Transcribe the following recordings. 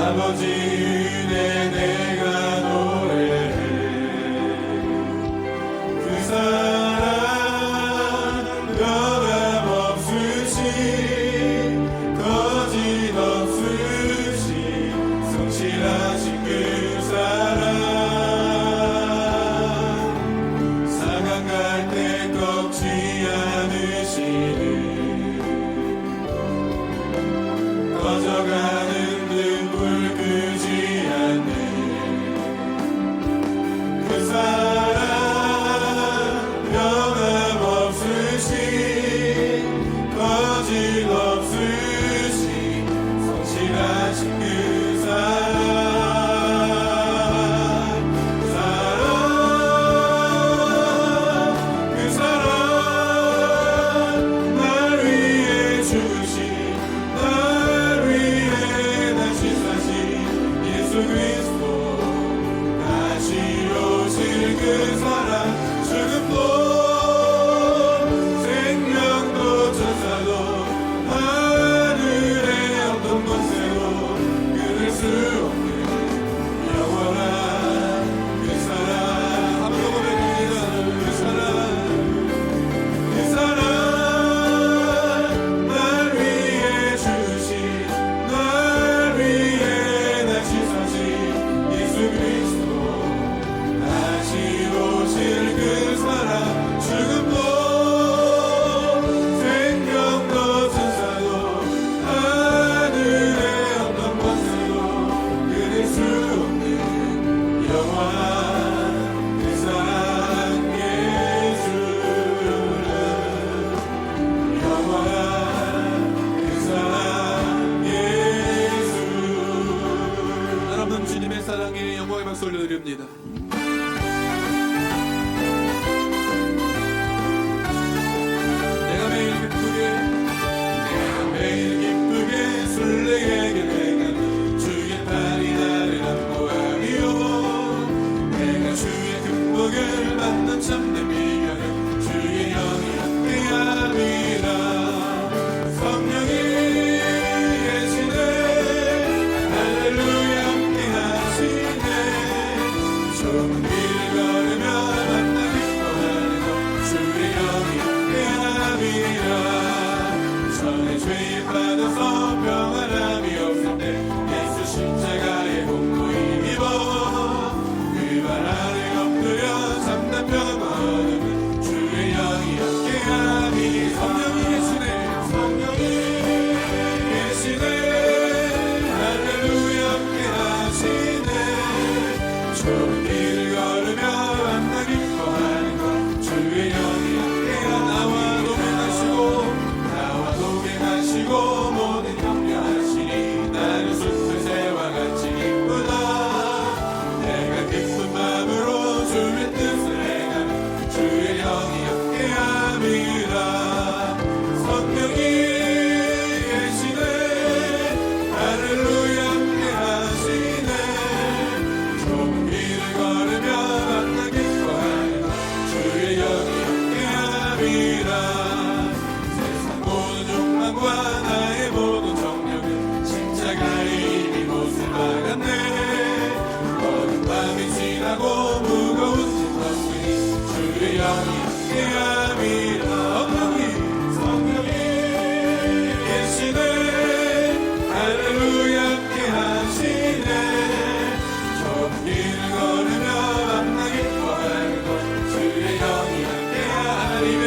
아버지 은혜 내가 노래해. 그 사랑 변함없으시 거짓없으시 성실하신 그 사랑 상한 갈 때 꺾지 않으시는 꺼져가는 눈물 끄지 않는 그 사랑 변함없으시 거짓없으시 성실하신 그 사랑 그 사랑 날 위해 주신 날 위해 다시 사신 예수 그리스도 다시 오실 그 사랑 죽음도 생명도 천사도 하늘의 어떤 곳에도 끊을 수 없는 영원한 그 사랑 한번 고백합니다. 그 사랑 그 사랑 날 위해 주신 날 위해 다시 사신 예수 그리스도 다시 오실 그 사랑 죽음도 생명도 천사도 하늘의 어떤 권세도 끊을 수 없는 영원한 그 사랑 예수 영원한 그 사랑 예수. 여러분 주님의 사랑에 영광의 박수 올려드립니다. 내가 매일 기쁘게 술래에게 행하는 주의 팔이 나를 안보하리요. 내가 주의 금복을 받는 참된 비결은 주의 영이 함께함이라. 성령이 계시네 할렐루야 함께하시네. 좁은 길을 걸으며 만나 기뻐하는 것 주의 영이 함께함이라. 전에 죄에 빠져서 평안함이 없을 때 예수 십자가의 공로 힘입어 그 발 아래 엎드려 잠깐 평안 얻으면 주의 영이 함께하니. 성령이 계시네 성령이 계시네 할렐루야 함께하시네. 좁은 길을 걸으며 만나 기뻐하는 것 주의 영이 함께하. 나와 동행하시고 모든 격려하시니 나는 숲을 새와 같이 기쁘다. 내가 기쁜 마음으로 주의 뜻을 행하면 주의 영이 함께함이라. 성령이 계시네 할렐루야 함께하시네. 좁은 길을 걸으며 만나 기뻐하는 것 주의 영이 함께함이라. 욕망과 나의 모든 정력은 십자가의 이미 못을 박았네. 어두운 밤이 지나고 무거운 짐 졌으니 주의 영이 함께함이라. 성령이 계시네 할렐루야 함께하시네. 좁은 길을 걸으며 만나 기뻐하는 것 주의 영이 함께하리매.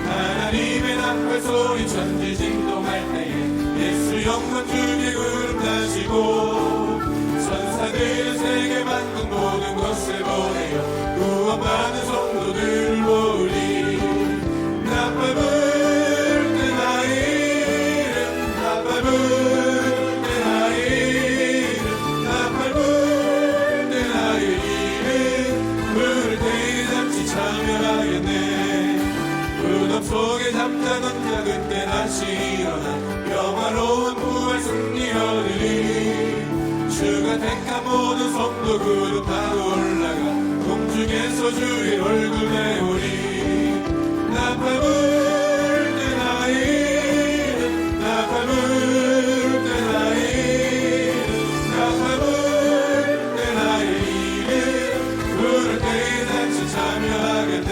하나님의 나팔 소리 천지 진동할 때에 예수 영광 주의 구름 다시고 천사들은 세계 만국 모든 곳에 보내어 구원받은 성도들을 모으리. 나팔 불 때 나의 이름 나팔 불 때 나의 이름 택한 모든 성도 그룹 다 올라가 공중에서 주의 얼굴 배우리. 나팔 불 때 나이는 나팔 불 때 나이는 나팔 불 때 나이는 부를 때에 같이 참여하겠네.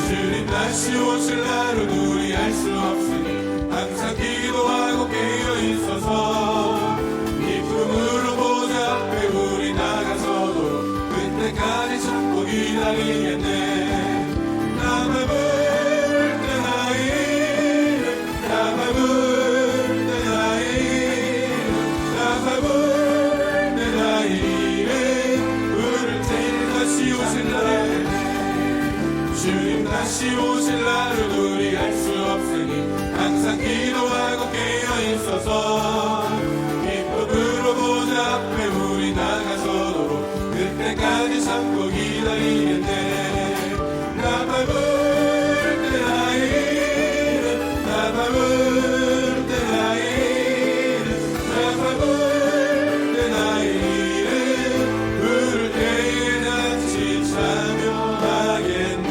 주님 다시 오실 날은 우리 알 수 없으니 항상 기도하고 깨어있어서 기쁨으로 보좌 앞에 우리 나가서도 그때까지 참고 기다리겠네. 나팔 불 때 나이는 나팔 불 때 나이는 나팔 불 때 나이는 부를 때에 다시 오실 날 주님 다시 오실 날은 우리 알 수 없으니 항상 기도하고 깨어있어서 기쁨으로 보좌 앞에 우리 나가서도록 그때까지 참고 기다리겠네. 나팔 불 때 나이는 나팔 불 때 나이는 나팔 불 때 나이는 부를 때에 같이 참여하겠네.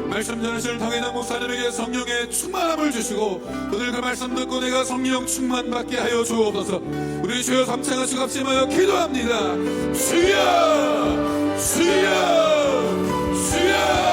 말씀 전하실 당회장 목사님에게 성령의 충만함을 주시고 오늘 그 말씀 듣고 내가 성령 충만 받게 하여 주옵소서. 우리 주여 삼창하시고 합심하여 기도합니다. 주여 주여 주여.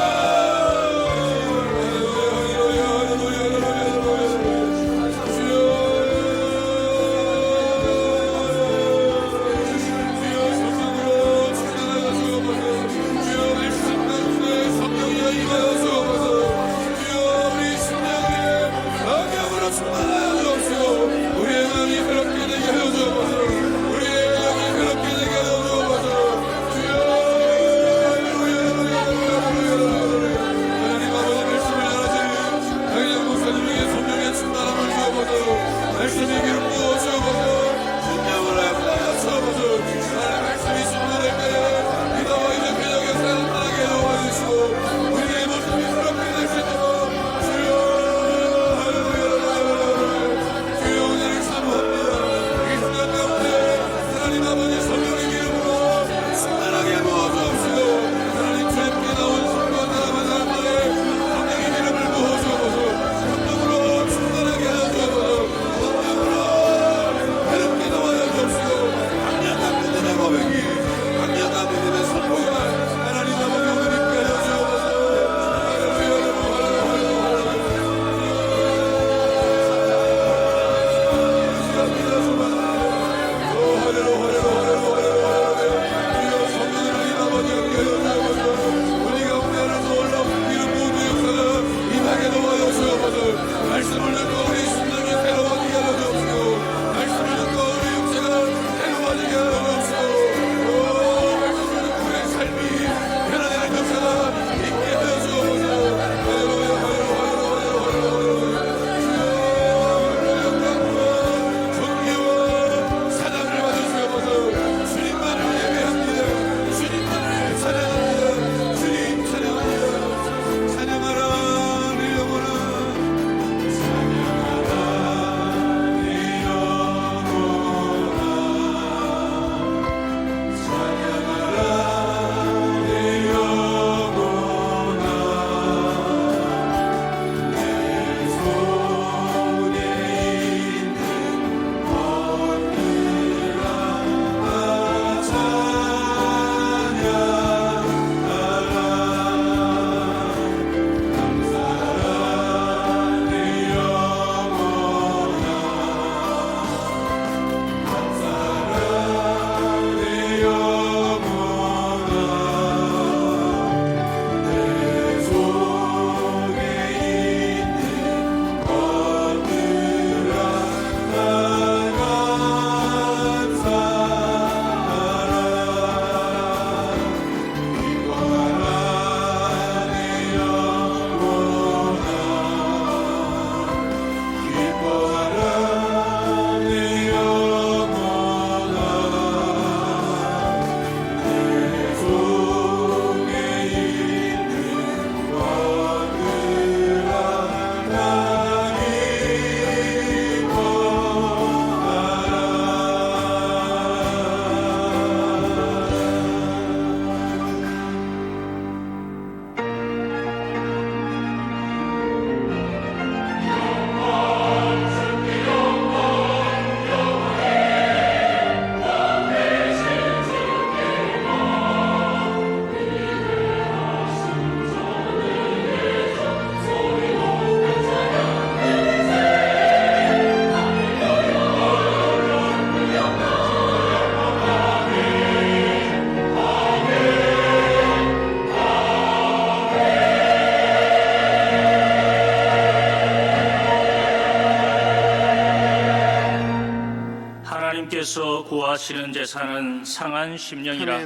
하나님께서 구하시는 제사는 상한 심령이라.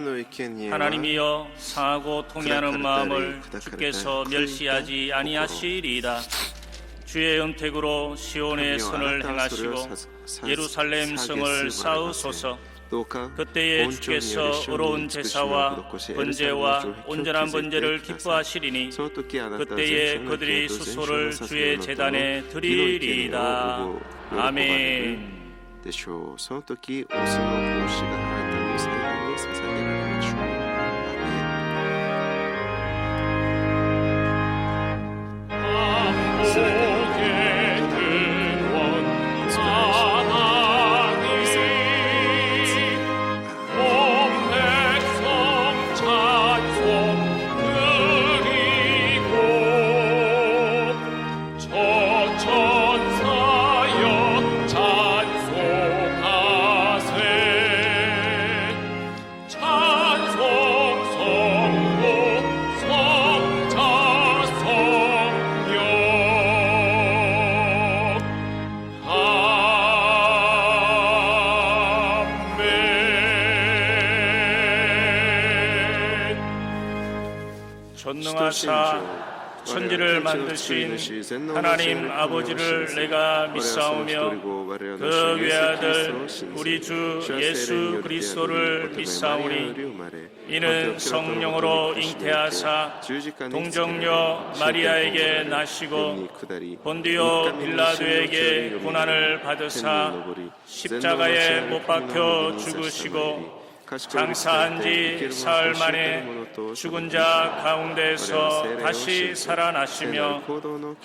하나님이여 상하고 통회하는 마음을 주께서 멸시하지 아니하시리이다. 주의 은택으로 시온의 선을 행하시고 예루살렘 성을 쌓으소서. 그때에 주께서 의로운 제사와 번제와 온전한 번제를 기뻐하시리니 그때에 그들이 수소를 주의 제단에 드리리이다. 아멘. でしょう。その時オスの帽子があなたの最後に捧げられましょう。アーメン。すべての전능하사 천지를 만드신 하나님 아버지를 내가 믿사오며 그 외아들 우리 주 예수 그리스도를 믿사오니 이는 성령으로 잉태하사 동정녀 마리아에게 나시고 본디오 빌라도에게 고난을 받으사 십자가에 못 박혀 죽으시고 장사한 지 사흘 만에 죽은 자 가운데서 다시 살아나시며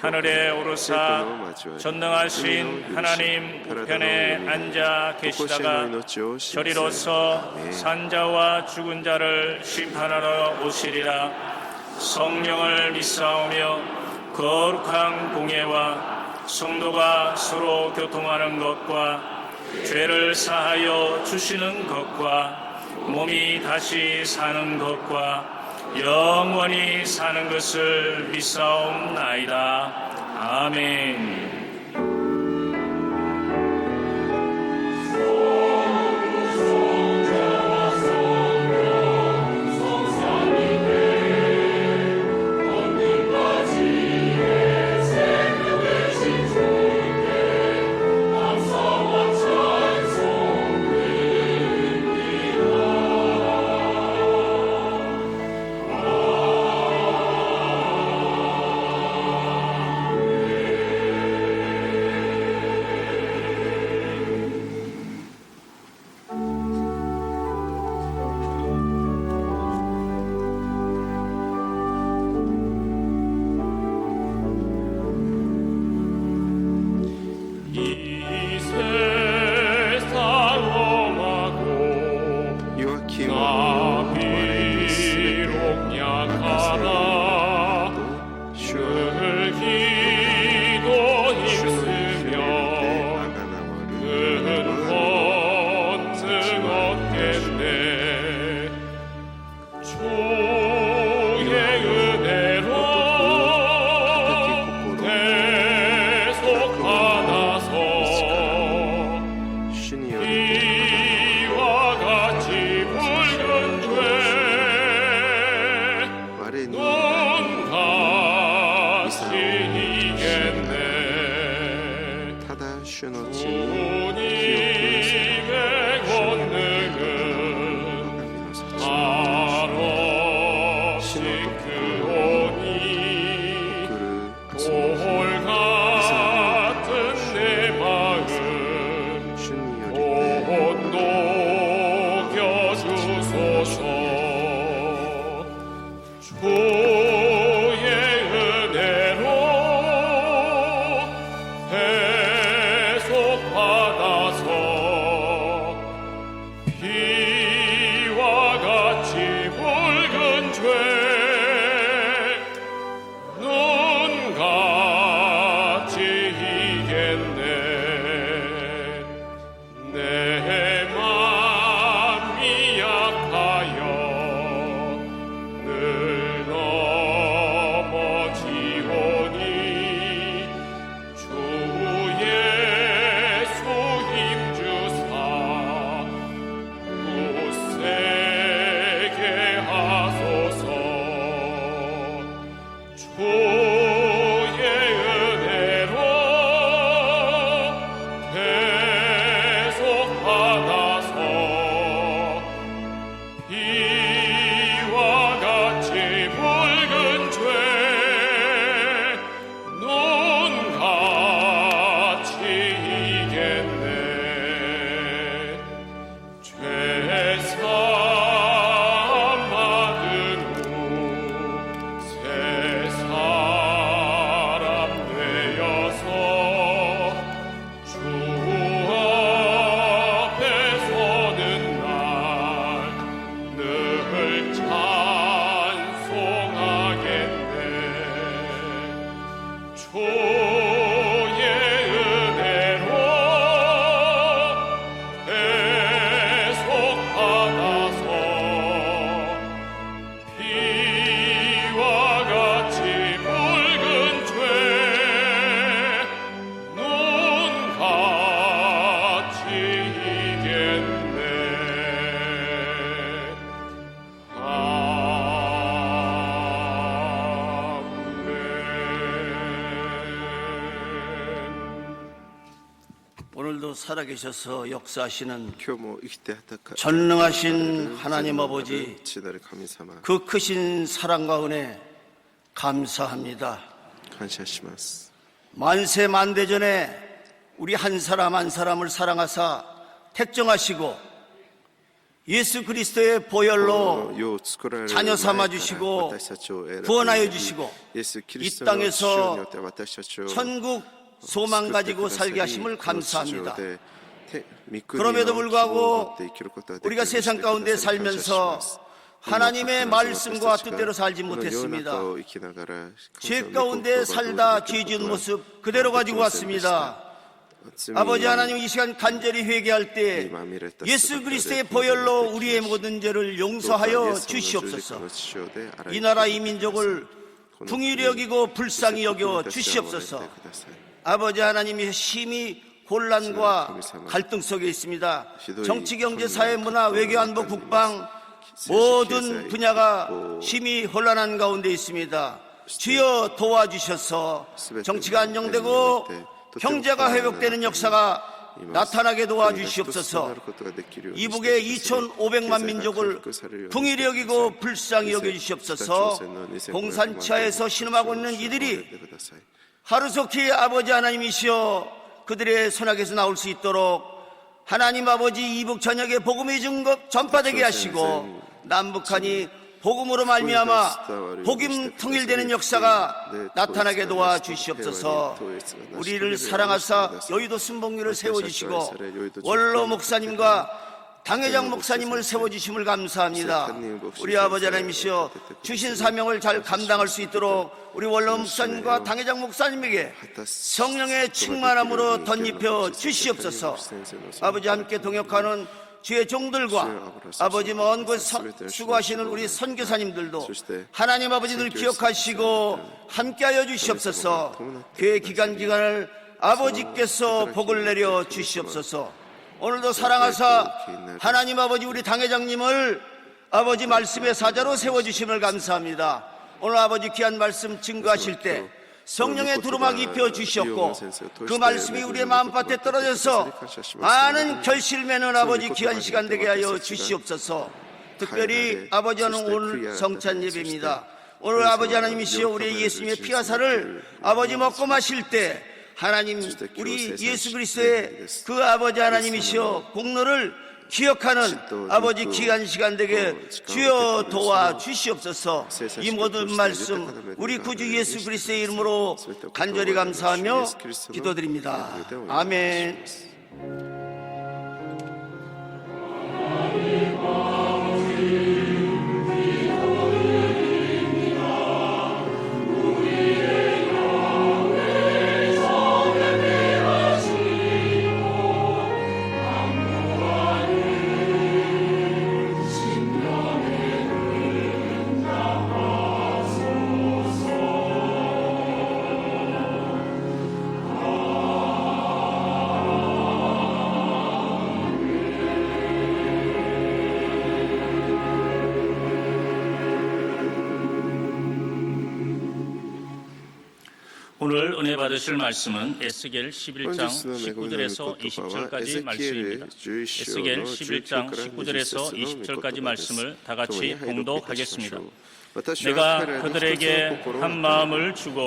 하늘에 오르사 전능하신 하나님 우편에 앉아 계시다가 저리로서 산자와 죽은 자를 심판하러 오시리라. 성령을 믿사오며 거룩한 공예와 성도가 서로 교통하는 것과 죄를 사하여 주시는 것과 몸이 다시 사는 것과 영원히 사는 것을 믿사옵나이다. 아멘. 살아계셔서 역사하시는 今日も生きて働 전능하신 하나님 아버지, 父なる神様 그 크신 사랑과 은혜 감사합니다. 感謝します 만세 만대전에 우리 한 사람 한 사람을 사랑하사 택정하시고 예수 그리스도의 보혈로 世を作られる 자녀 前から 삼아주시고 私たちを選び 구원하여 주시고 イエス・キリス 이 トの血 땅에서 によって私たちを 천국 소망 가지고 살게 하심을 감사합니다. この地上で御国の 그럼에도 希望を 불구하고 持って生きることができる 우리가 세상 가운데 살면서 하나님의 말씀과 뜻대로 살지 この世の 못했습니다. 中を生きながら 죄 가운데 살다 죄 지은 모습 그대로 가지고 왔습니다. 아버지 하나님, 이 시간 간절히 회개할 때 예수 그리스도의 보혈로 우리의 모든 죄를 용서하여 주시옵소서. 이 나라 이 민족을 긍휼히 여기고 불쌍히 여겨 주시옵소서. 아버지 하나님이 심히 혼란과 갈등 속에 있습니다. 정치, 경제, 사회, 문화, 외교, 안보, 국방 모든 분야가 심히 혼란한 가운데 있습니다. 주여 도와주셔서 정치가 안정되고 경제가 회복되는 역사가 나타나게 도와주시옵소서. 이북의 2,500만 민족을 긍휼히 여기고 불쌍히 여겨주시옵소서. 공산차에서 신음하고 있는 이들이 하루속히 아버지 하나님이시여 그들의 손아귀에서 나올 수 있도록 하나님 아버지 이북 전역에 복음의 증거 전파되게 하시고 남북한이 복음으로 말미암아 복음 통일되는 역사가 나타나게 도와주시옵소서. 우리를 사랑하사 여의도 순복리를 세워주시고 원로 목사님과 당회장 목사님을 세워주심을 감사합니다. 우리 아버지 하나님이시여 주신 사명을 잘 감당할 수 있도록 우리 원로 목사님과 당회장 목사님에게 성령의 충만함으로 덧입혀 주시옵소서. 아버지 함께 동역하는 주의 종들과 아버지 먼 곳 수고하시는 우리 선교사님들도 하나님 아버지를 기억하시고 함께하여 주시옵소서. 교회 기간을 아버지께서 복을 내려 주시옵소서. 오늘도 사랑하사 하나님 아버지 우리 당회장님을 아버지 말씀의 사자로 세워주심을 감사합니다. 오늘 아버지 귀한 말씀 증거하실 때 성령의 두루마기 입혀 주시옵고 그 말씀이 우리의 마음밭에 떨어져서 많은 결실을 맺는 아버지 귀한 시간 되게 하여 주시옵소서. 특별히 아버지는 오늘 성찬 예배입니다. 오늘 아버지 하나님이시여 우리 예수님의 피와 살을 아버지 먹고 마실 때 하나님 우리 예수 그리스도의 그 아버지 하나님이시여 공로를 기억하는 아버지 귀한 시간 되게 주여 도와주시옵소서. 이 모든 말씀 우리 구주 예수 그리스도의 이름으로 간절히 감사하며 기도드립니다. 아멘. 오늘 은혜 받으실 말씀은 에스겔 11장 19절에서 20절까지 말씀입니다. 에스겔 11장 19절에서 20절까지 말씀을 다 같이 봉독하겠습니다. 내가 그들에게 한 마음을 주고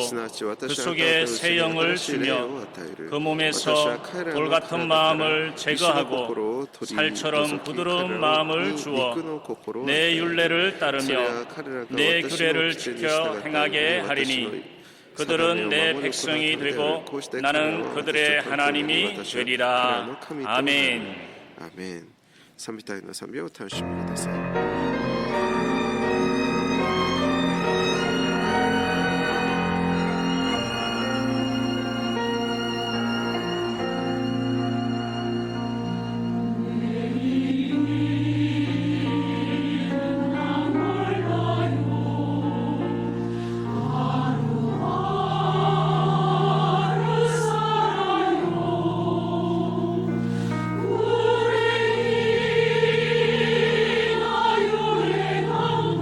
그 속에 새 영을 주며 그 몸에서 돌 같은 마음을 제거하고 살처럼 부드러운 마음을 주어 내 율례를 따르며 내 규례를 지켜 행하게 하리니 그들은 내 백성이 되고 나는 그들의 하나님이 되리라. 아멘. アーメン。賛美隊の賛美をお楽しみください。 우리 나요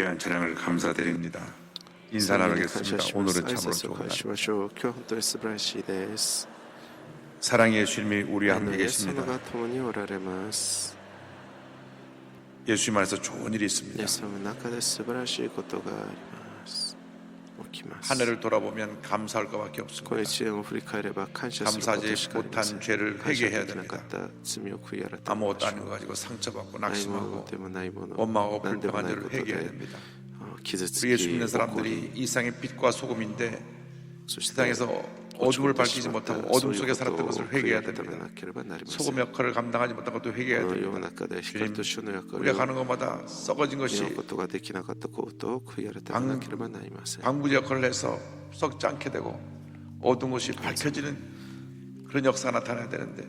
귀한 찬양을 감사드립니다. 인사 나누겠습니다. 오늘은 참으로 좋은 날. 今日本当に素晴らしいです。 사랑의 예수님이 우리와 함께 イエス様 계십니다. が共におられます。 예수님 안에서 좋은 일이 イエ 있습니다. ス様の中で素晴らしいことがあります。起きます。 한 해를 돌아보면 감사할 것밖에 この 없습니다. 一年を振り返れば感謝することしかありません。 감사하지 못한 죄를 感謝 회개해야 できなか 됩니다. った罪を悔い改めま 아무것도 しょ 아닌 う。 거 가지고 상처받고 ないもの 낙심하고 でもないもの、 원망하고 何でも 불평한 ない 죄를 こと 회개해야 で 됩니다. 傷つ 우리 き 예수 믿는 怒り 사람들이 이 세상의 빛과 소금인데 そして 세상에서 어둠을 밝히지 못하고 어둠 속에 살았던 것을 회개해야 됩니다. 소금 역할을 감당하지 못한 것도 회개해야 この世の 됩니다. 中で光と主の役割 우리가 を 가는 것마다 썩어진 担 것이 うことができなかったことを悔い改めなければなりません。 방부제 역할을 해서 썩지 않게 되고 어두운 것이 밝혀지는 그런 역사가 나타나야 되는데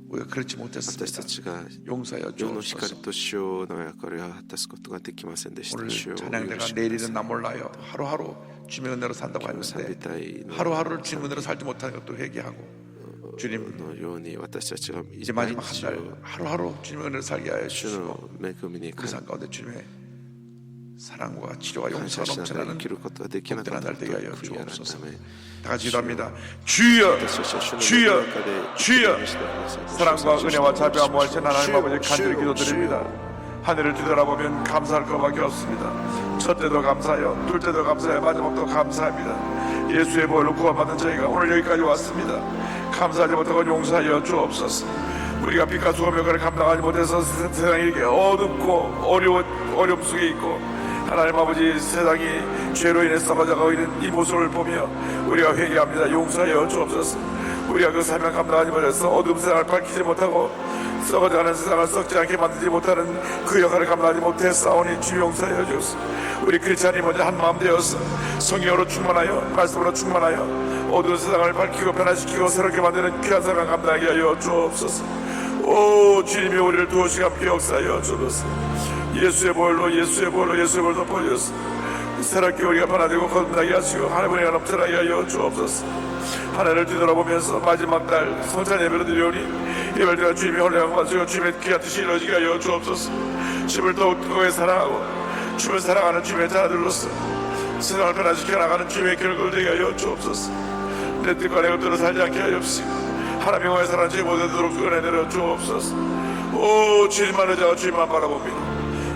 우리가 그렇지 私 못했습니다. たちが 용서하여 世の光 주옵소서. と主の役割を果たすことができませんでした。 오늘 主をお許 찬양대가 しくだ 내일은 さい。 나 몰라요. 하루하루 주님의 은혜로 산다고 今日の賛美 하는데 隊の 하루하루를 주님의 은혜로 살지 못하는 것도 회개하고 주님 のように私たちが 이제 毎 마지막 日 한 を 날 하루하루 주님의 은혜를 살게 하여 主 주시고 の恵みに 우리 삶 가운데 주님의 사랑과 치료와 感 용서가 謝しながら 넘쳐나는 生きることができなか 복들한 ったこ 날 と 되게 を 하여 悔い 주옵소서. 改め 다 같이 기도합니다. 주여, 私たちは主の 주여, 中で 주여. 生きてください。 사랑과 은혜와 자비와 무한신 하나님 주여, 아버지 간절히 주여, 기도드립니다. 하늘을 뒤돌아보면 감사할 것밖에 없습니다. 첫 때도 감사해요, 둘 때도 감사해요, 마지막도 감사합니다. 예수의 보혈로 구원받은 저희가 오늘 여기까지 왔습니다. 감사하지 못하고 용서하여 주옵소서. 우리가 빛과 소금 역할을 감당하지 못해서 세상이 이렇게 어둡고 어려움 속에 있고 하나님 아버지 세상이 죄로 인해 썩어져가고 있는 이 모습을 보며 우리가 회개합니다. 용서하여 주옵소서. 우리가 그 사명 감당하지 못해서 어둠 세상을 밝히지 못하고 썩어져가는 세상을 썩지 않게 만들지 못하는 그 역할을 감당하지 못했사오니 주 용서하여 주옵소서. 우리 크리스찬이 먼저 한 마음 되어서 성령으로 충만하여 말씀으로 충만하여 어두운 세상을 밝히고 변화시키고 새롭게 만드는 귀한 사명 감당하게 하여 주옵소서. 오 주님이 우리를 도우시고 함께 역사하여 주옵소서. 예수의 보혈로 예수의 보혈로 예수의 보혈로 덮어주소서. 새롭게 우리가 변화되고 거듭나게 하시고 하나님의 은혜가 넘쳐나게 하여 주옵소서. 하늘을 뒤돌아보면서 마지막 날 성찬 예배를 드리오니 예배드려 주님의 혼례를 마시고 주님의 귀한 뜻이 이루어지게 하여 주옵소서. 주님을 더욱 뜨겁게 사랑하고 주님을 사랑하는 주님의 자녀들로서 세상을 변화시켜 나가는 주님의 결국을 되게 하여 주옵소서. 내 뜻과 내 뜻대로 살지 않게 하옵시고 하나님의 영광에 사는 죄 못되도록 은혜 내려 주옵소서. 오 주님만 의지하고 주님만 바라봅니다.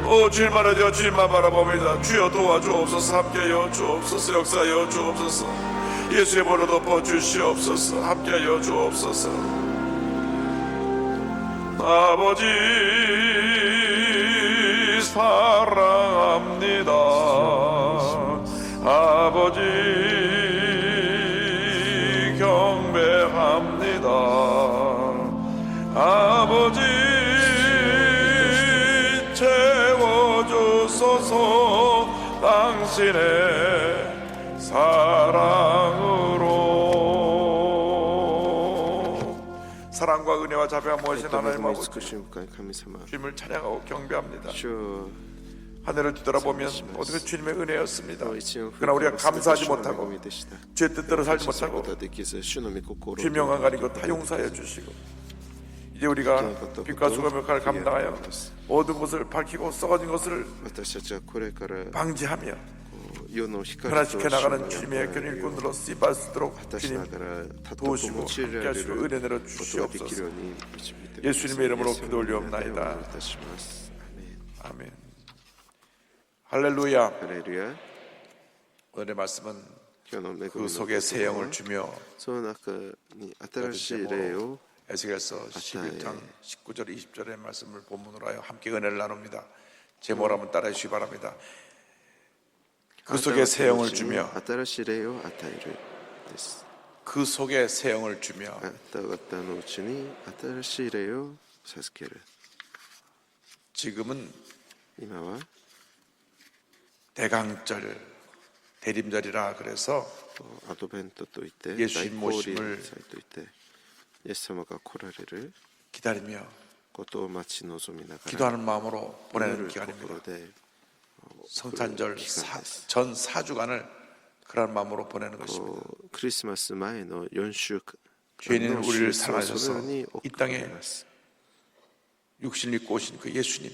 오 주님만 의지하고 주님만 바라봅니다. 주여 도와주옵소서. 함께하여 주옵소서. 역사하여 주옵소서. 예수의 보혈로 덮어주시옵소서. 함께하여 주옵소서. 아버지 사랑합니다. 아버지 경배합니다. 아버지 채워주소서. 당신의 사랑으로. 사랑과 은혜와 자비와 무엇이 하나님 아버지 美しい神様、 주님을 찬양하고 경배합니다. 主 하늘을 뒤돌아보면 어떻게 주님의 은혜였습니다. を一年振り 그러나 返 우리가 らせて 감사하지 主の恵 못하고 みでした。 죄 뜻대로 살지 感謝するこ 못하고 とができず、主の御心を 주님 영광 가린 것 다 용서하여 주시고 이제 우리가 빛과 소금 역할을 감당하여 모든 것을 밝히고 썩어진 것을 私たちはこれから 방지하며 世の光と 변화시켜 主の 나가는 役 주님의 割を 견일꾼으로 쓰임받을 수 있도록 果たし 주님 ながらたと 도우시고 用いられ 함께하시고 る 은혜 내려 ことができる 주시옵소서. ように導いてください。 예수님의 이름으로 イエスの 기도 名でお 올리옵나이다. 願いいたします。アーメン。 아멘. 할렐루야. ハレルヤ。 오늘의 말씀은 今日の恵みの 그 속에 새 영을 주며 その中に新しい霊を 에스겔서 11장 19절 20절의 말씀을 본문으로 하여 함께 은혜를 나눕니다. 제목을 한번 따라해 주시기 바랍니다. 그 속에 새 영을 주며 新しい霊を与えるです。 그 속에 새 영을 주며 あなた方のうちに新しい霊を授ける。 지금은 今は 대강절 대림절이라 그래서 アドベントといってイエス大降臨祭 모심을 といってイエス様が来られる 기다리며 ことを待ち望みながら 기도하는 마음으로 祈 보내는 る 기간입니다. 心で 성탄절 기간です。 전 4주간을 그런 ma음으로 보내는 것입니다. クリスマス前の4週間 죄인인 の 우리를 週間をその 사랑하셔서 ように 이 送ら 땅에 れます。 육신을 입고 오신 그 예수님,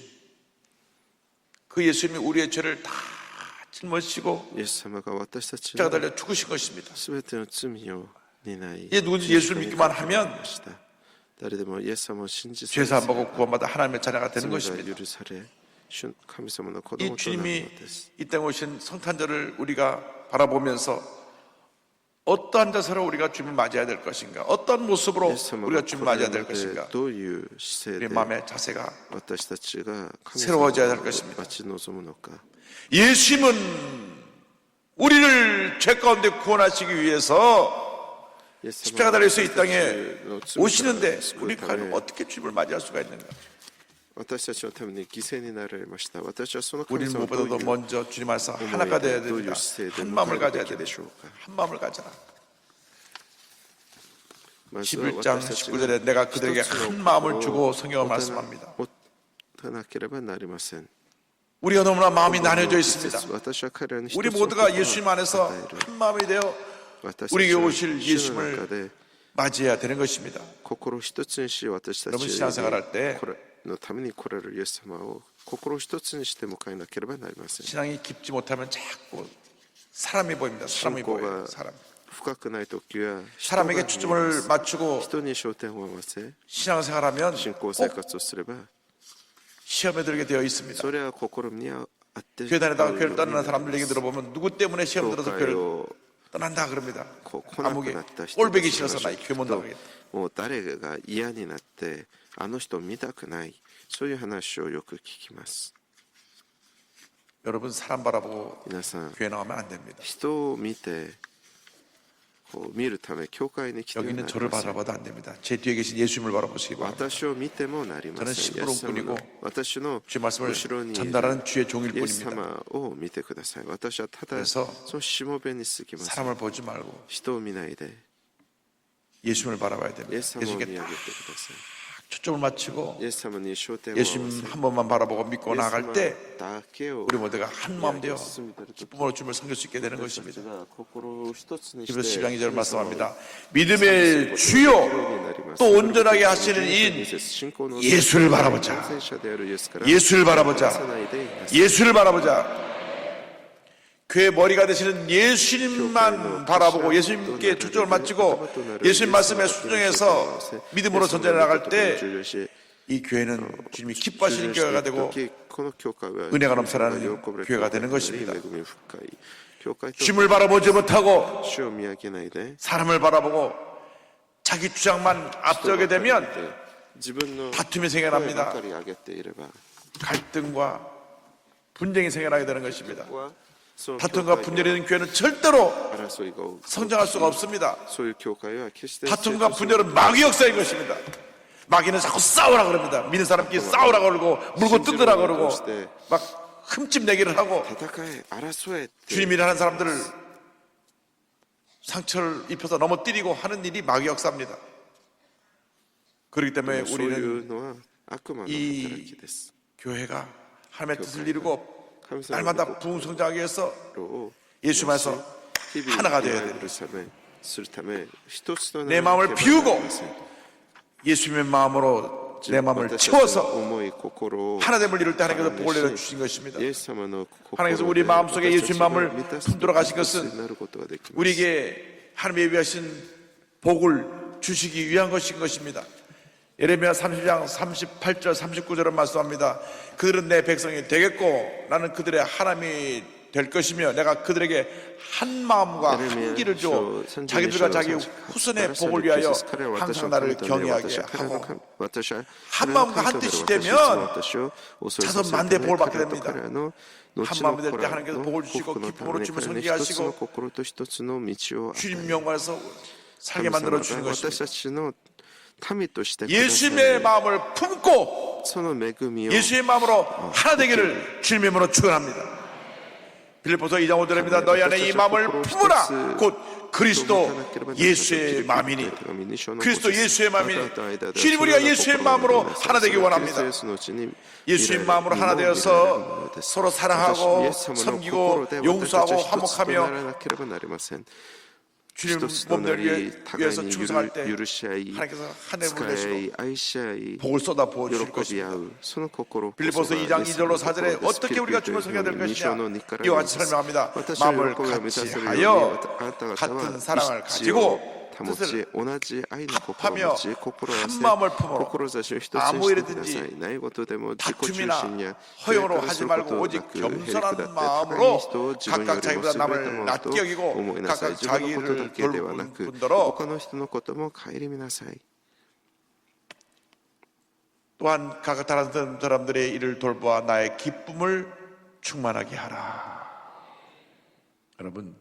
그 예수님이 우리의 죄를 다 짊어지시고 イエス様が私たち 십자가 の 달려 죽으신 것입니다. すべての罪を担い 이게 누군지 예수를 믿기만 하면 誰でもイエス様を信じ 죄 사함 받고 구원받아 하나님의 자녀가 되는 罪が 것입니다. 許され神様の子 이 供となる 주님이 のです 이 땅에 오신 성탄절을 우리가 바라보면서 어떠한 자세로 우리가 주님을 맞이해야 될 것인가, 어떤 모습으로 イエス様 우리가 が 주님을 来られ 맞이해야 될 るので 것인가, どういう姿 우리 勢で 마음의 자세가 私たちが神 새로워져야 様 될 を 것입니다. 待ち望むのか 예수님은 우리를 죄 가운데 구원하시기 위해서 イエス様 십자가 が 달려서 이 私たち 땅에 の罪から 오시는데 救う 우리 た 과연 め 어떻게 주님을 맞이할 수가 있는가? 私たちのために犠牲になられました。私はその神 우리는 様をどう 무엇보다도 いう 먼저 주님 안에서 思い 하나가 で 되어야 どういう 됩니다. 姿勢で 한 迎 마음을 える 가져야 べきで 됩니다. しょうか。 한 마음을 가져라. まずは 11장 私たちが 19절에 내가 그들에게 一つの 한 마음을 心 주고 を 성경을 持た 말씀합니다. 持たなければなりません。 우리가 너무나 마음이 나뉘어져 있습니다. 私は彼らに一つ 우리 の 모두가 心を 예수님 안에서 与える 한 마음이 되어 私たち 우리에게 は 오실 主の中 예수님을 で 맞이해야 되는 것입니다. 心を一つにし私たち 여러분 신앙생활 할 때 のために来られるイエス様を心を一つにして迎えなければなりません。 신앙이 깊지 못하면 자꾸 사람이 보입니다. 사람이 信仰 보여요. が 사람. 深くない時は人 사람에게 が見えま 초점을 す 맞추고 人に焦点を合わせ 신앙생활하면 信仰生 꼭 活をすれば 시험에 들게 되어 있습니다. それは心にあって 교회 다니다가 교회를 合うように 떠나는 사람들 얘기 들어보면 누구 때문에 시험 教 들어서 会 교회를 を 떠난다 그럽니다. 来な 아무개 くなった人 꼴배기 たち 싫어서 の 나 교회 못 人 나가겠다. もう誰が嫌になってあの人を見たくないそういう話をよく聞きます。 여러분 사람 바라보고 皆さん 교회 나오면 안 됩니다. 人を見てこう見るため教会に来て 여기 は 있는 なり 저를 ません。 바라봐도 안 됩니다. 제 뒤에 계신 예수님을 바라보시기 바랍니다. 私を見てもなりま 저는 せん。イエ 심부름 ス様 뿐이고 の私の 주의 말씀을 後ろにいる 전달하는 주의 종일 イエス 뿐입니다. 様を見てください。私はただ 그래서 そのしもべに過ぎません。 사람을 보지 말고 人を見ないで 예수님을 바라봐야 イエ 됩니다. ス様を見上げ 예수님께 て 딱 ください。 초점을 맞추고 イエス様に焦点を合わせ 예수님 한 번만 바라보고 믿고 イエス 나아갈 様 때 だけを 우리 모두가 한 마음 되어 進み出るとき 기쁨으로 주님을 섬길 수 있게 되는 私たち 것입니다. が心を一つにし 그래서 て 12장 2절 말씀합니다. 神 믿음의 様を 주요 心になります 또 온전하게 하시는 이인 信仰の 예수를 바라보자. 完成者であるイエスから 예수를 바라보자. 離さないでいなさい 예수를 바라보자. 교회 머리가 되시는 예수님만 바라보고 예수님께 초점을 맞추고 예수님 말씀에 순종해서 믿음으로 전진해 나갈 때 이 교회는 주님이 기뻐하시는 교회가 되고 은혜가 넘쳐나는 교회가 되는 것입니다. 주님을 바라보지 못하고 主を見上げないで 사람을 바라보고 자기 주장만 앞서게 되면 自分の 다툼이 声ば 생겨납니다. かり上げていれば 갈등과 분쟁이 생겨나게 되는 것입니다. その教 다툼과 会 분열이 있는 교회는 절대로 争いが起き 성장할 수가 없습니다. そういう教会は決して 다툼과 분열은 마귀 역사인 것입니다. 마귀는 자꾸 싸우라 그럽니다. 믿는 사람끼리 싸우라 그러고 물고 뜯으라 그러고 막 흠집 내기를 하고 戦え争えって 주님이라 하는 사람들을 상처를 입혀서 넘어뜨리고 하는 일이 마귀 역사입니다. 그렇기 때문에 そうい 우리는 うのは悪魔の 이 働きです 교회가 하나님의 뜻을 이루고 神様の 날마다 부흥성장하기 위해서 心を 예수 안에서 日々 하나가 되어야 祝 됩니다. するため一つとな 내 らな 마음을 ければなり 비우고 ません 예수님의 마음으로 내 마음을 私たちの 채워서 思い心を 하나됨을 이룰 때 하나님께서 복을 내려주신 것입니다. イエス様の 하나님께서 心 우리 で 마음속에 私たち 예수의 が 마음을 満たす 품도록 하신 一つ 것은 になることができます 우리에게 하나님이 예비하신 복을 주시기 위한 것인 것입니다. 예레미야 30장 38절 39절을 말씀합니다. 그들은 내 백성이 되겠고 나는 그들의 하나님이 될 것이며 내가 그들에게 한 마음과 한 길을 줘 자기들과 자기 후손의 복을 위하여 항상 나를 경외하게 하고 한 마음과 한 뜻이 되면 자손 만대의 복을 받게 됩니다. 한 마음이 될 때 하나님께서 복을 주시고 기쁨으로 주님을 섬기게 하시고 주님 명관에서 살게 만들어 주시는 것입니다. 예수님의 마음을 품고 예수의 마음으로 하나 되기를 주님의 이름으로 축원합니다. 빌립보서 2장 5절입니다. 너희 안에 이 마음을 품으라. 곧 그리스도 예수의 마음이니 그리스도 예수의 마음이니 주님 우리가 예수의 마음으로 하나 되기 원합니다. 예수의 마음으로 하나 되어서 서로 사랑하고 섬기고 용서하고 화목하며 주님 一つとな 몸들 り互い 위해서 に 충성할 때 許し合い 하나님께서 하늘을 使い合 보내시고 い愛し合い 복을 쏟아 부어 喜 주실 び 것입니다. 合うその心こそ 빌립보서 が 2장 イエス様の 2절로 4절에 心です。 어떻게 우리가 주님을 섬겨야 될 2章の 것이냐 2から 이와 4 같이 설명합니다. 私の 마음을 喜びを満たせるように 같이하여 あなた方 같은 は 사랑을 一致を 가지고 保ち 뜻을 同じ愛の心を持 합하며 ち心を合わ 한 せ 마음을 품으로 志を一つに 아무 してくだ 일이든지 さい。ないことでも自己中 다툼이나 心や 허용으로 計画す 하지 ること 말고 な 오직 くへり下って 겸손한 互いに 마음으로 人を自分よ 각각 りも 자기보다 優れたも 남을 のと 낫게 여기고 思いなさい。 각각 自分のことだ 자기를 けではな 돌보는 く 분더러 他の人のことも顧みなさい。 또한 각각 다른 사람들의 일을 돌보아 나의 기쁨을 충만하게 하라. 여러분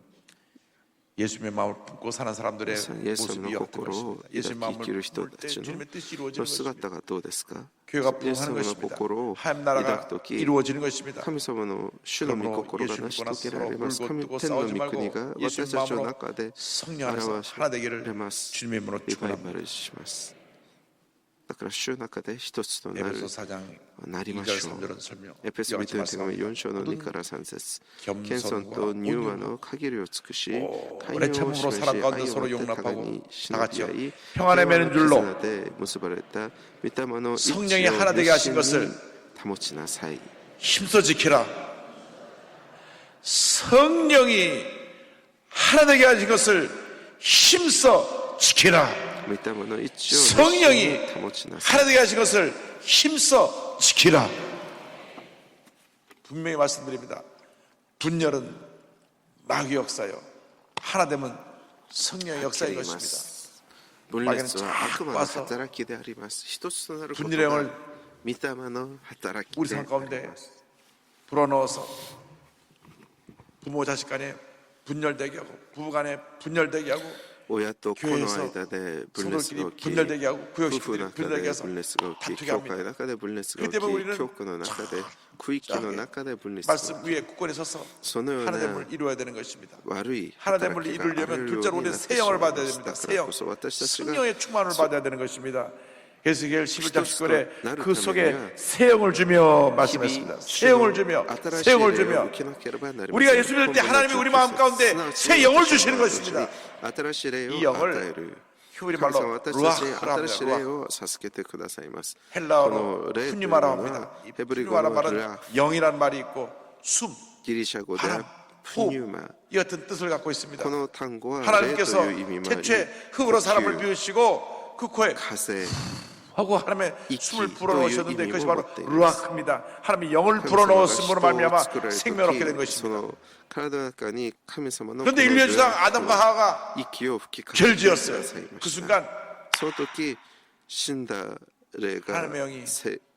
예수님의 마음을 품고 사는 사람들의 イエス様 모습이 の 어떤 心 것입니까? を 예수님의 抱き生 마음을 きる人 품을 た 때 ちの 주님의 뜻이 の 이루어지는 姿 것입니다. がどうですか？ 교회가 イエス 부흥하는 様の 것입니다. 心を 하나님 抱 나라가 くとき 이루어지는 것입니다. 神様の主の御心が成し遂げられます。神天の御国が私たちの中で 성령 안에서 表 하나 され 되기를 ます。 주님의 이름으로 リバイバ 축원합니다. ルします。だから主の中で一つとなる 에베소 4장 なりま 2절 しょう。 3절은 설명. エペソビトの手紙4章の2から3節謙遜と柔和の限りを尽くし寛 오래 容を 참음으로 示し 사람 愛 가운데 を 서로 持って互い 용납하고 に 다 忍 같이요 び合い 평안의 매는 줄로 絆で結ばれた御霊の一致を 성령이 하나 되게 하신 熱心 것을 に保ちなさい。 힘써 지키라. 성령이 하나 되게 하신 것을 힘써 지키라. 御霊の一致を熱心 성령이 に保ちなさい。 하나 되게 하신 것을 힘써 지키라. 분명히 말씀드립니다. 분열은 마귀 역사요. 하나 되면 성령의 역사인 言いま 것입니다. す。分裂は悪魔の働きであります。一つとなること 분열의 が 영을 御霊の働き 우리 であ 삶 り 가운데 ます。 불어넣어서 부모 자식 간에 분열되게 하고 부부 간에 분열되게 하고 親と子の 교회에서 間で分裂が 서로끼리 起き 분열되게 하고 夫婦 구역식들이 の中 분열되게 で 해서 分裂が起き 다투게 教 합니다. 会の中で分裂が 그 起 때문에 き 우리는 教区の中で区域の中で分裂が 말씀 위에 굳건히 서서 そのような 하나됨을 이루어야 되는 것입니다. 悪い 하나됨을 働きがあ 이루려면 るよう 둘째로 に 우리는 なって 새 しま 영을 いま 받아야 す。 됩니다. だ 새 から 영. こそ私たちが 성령의 충만을 받아야 되는 것입니다. 에스겔 11장 19절에 나를 그 속에 타면요. 새 영을 주며 日 말씀했습니다. 々 새 영을 주며 新し 새 い 영을 霊を 주며 受けなければなりません。 우리가 예수 믿을 때 하나님이 우리 마음 가운데 새 영을 주시는 것입니다. 新しい霊 이 を 영을 与える。 히브리 神様 말로 私たちに 루아흐라 新しい 합니다. 霊 루아흐. を授けてくださいます。こ 헬라어로 の霊という 푸뉴마라 の 합니다. は 이 ヘブリ語 푸뉴마라 の 말은 ルア 영이란 말이 있고 숨, ギリシャ語で 바람, プニューマ 이 같은 뜻을 갖고 있습니다. この単語は霊と 하나님께서 いう意味もあり 태초에 흙으로 사람을 呼吸 비우시고 그 코에 風 하고 하나님의 이키, 숨을 불어넣으셨는데 또 그것이 이 바로 의미를 루아흐입니다. 하나님이 영을 神様が 불어넣었음으로 人を 말미암아 作られた 생명을 얻게 된 時そ 것입니다. の体の中に神様の 그런데 この 인류의 주상 ルア 아담과 하와가 息を吹きかけてくださ 결지였어요. いま 그 した。 순간 その時死んだ霊が 하나님의 영이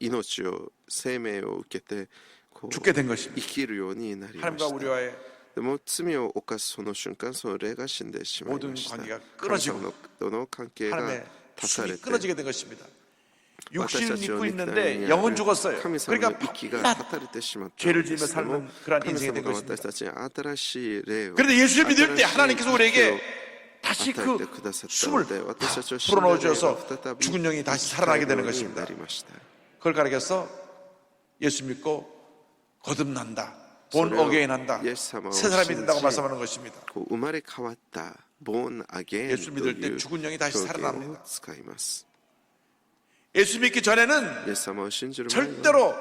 命を生命を受けてこう 죽게 된 것입니다. 生きるようになりま 하나님과 した。 우리와의 でも罪を犯すその瞬間その霊が死んでしまい 모든 ました。 관계가 神 끊어지고 様との関係が 하나님의 断た 숨이 れて 끊어지게 된 것입니다. 私 육신을 たちの 입고 肉体 있는데 にあ 영은 る 죽었어요. 神様の 그러니까 息が断たれてしまったの 죄를 で 지으며 す。でも 살는 그러한 神 인생이 様 된 が 것입니다. 私たちに新しい霊を 그런데 예수를 믿을 때 新しい 하나님께서 息を 우리에게 다시 与え 그 てくださった 숨을 ので私たちを死んだ霊 불어넣어 が 주어서 再び 죽은 영이 生 다시 き 살아나게 返 되는 るように 것입니다. なりました。 그걸 가르쳐서 예수 믿고 거듭난다. 본 어게인 한다. イエス様を 새 사람이 信じ 된다고 말씀하는 것입니다. こう生まれ変わったborn again 예수 と 믿을 い 때 う 죽은 영이 다시 表現を 살아납니다. 使います。 예수 믿기 전에는 イエス様を信じる前には 절대로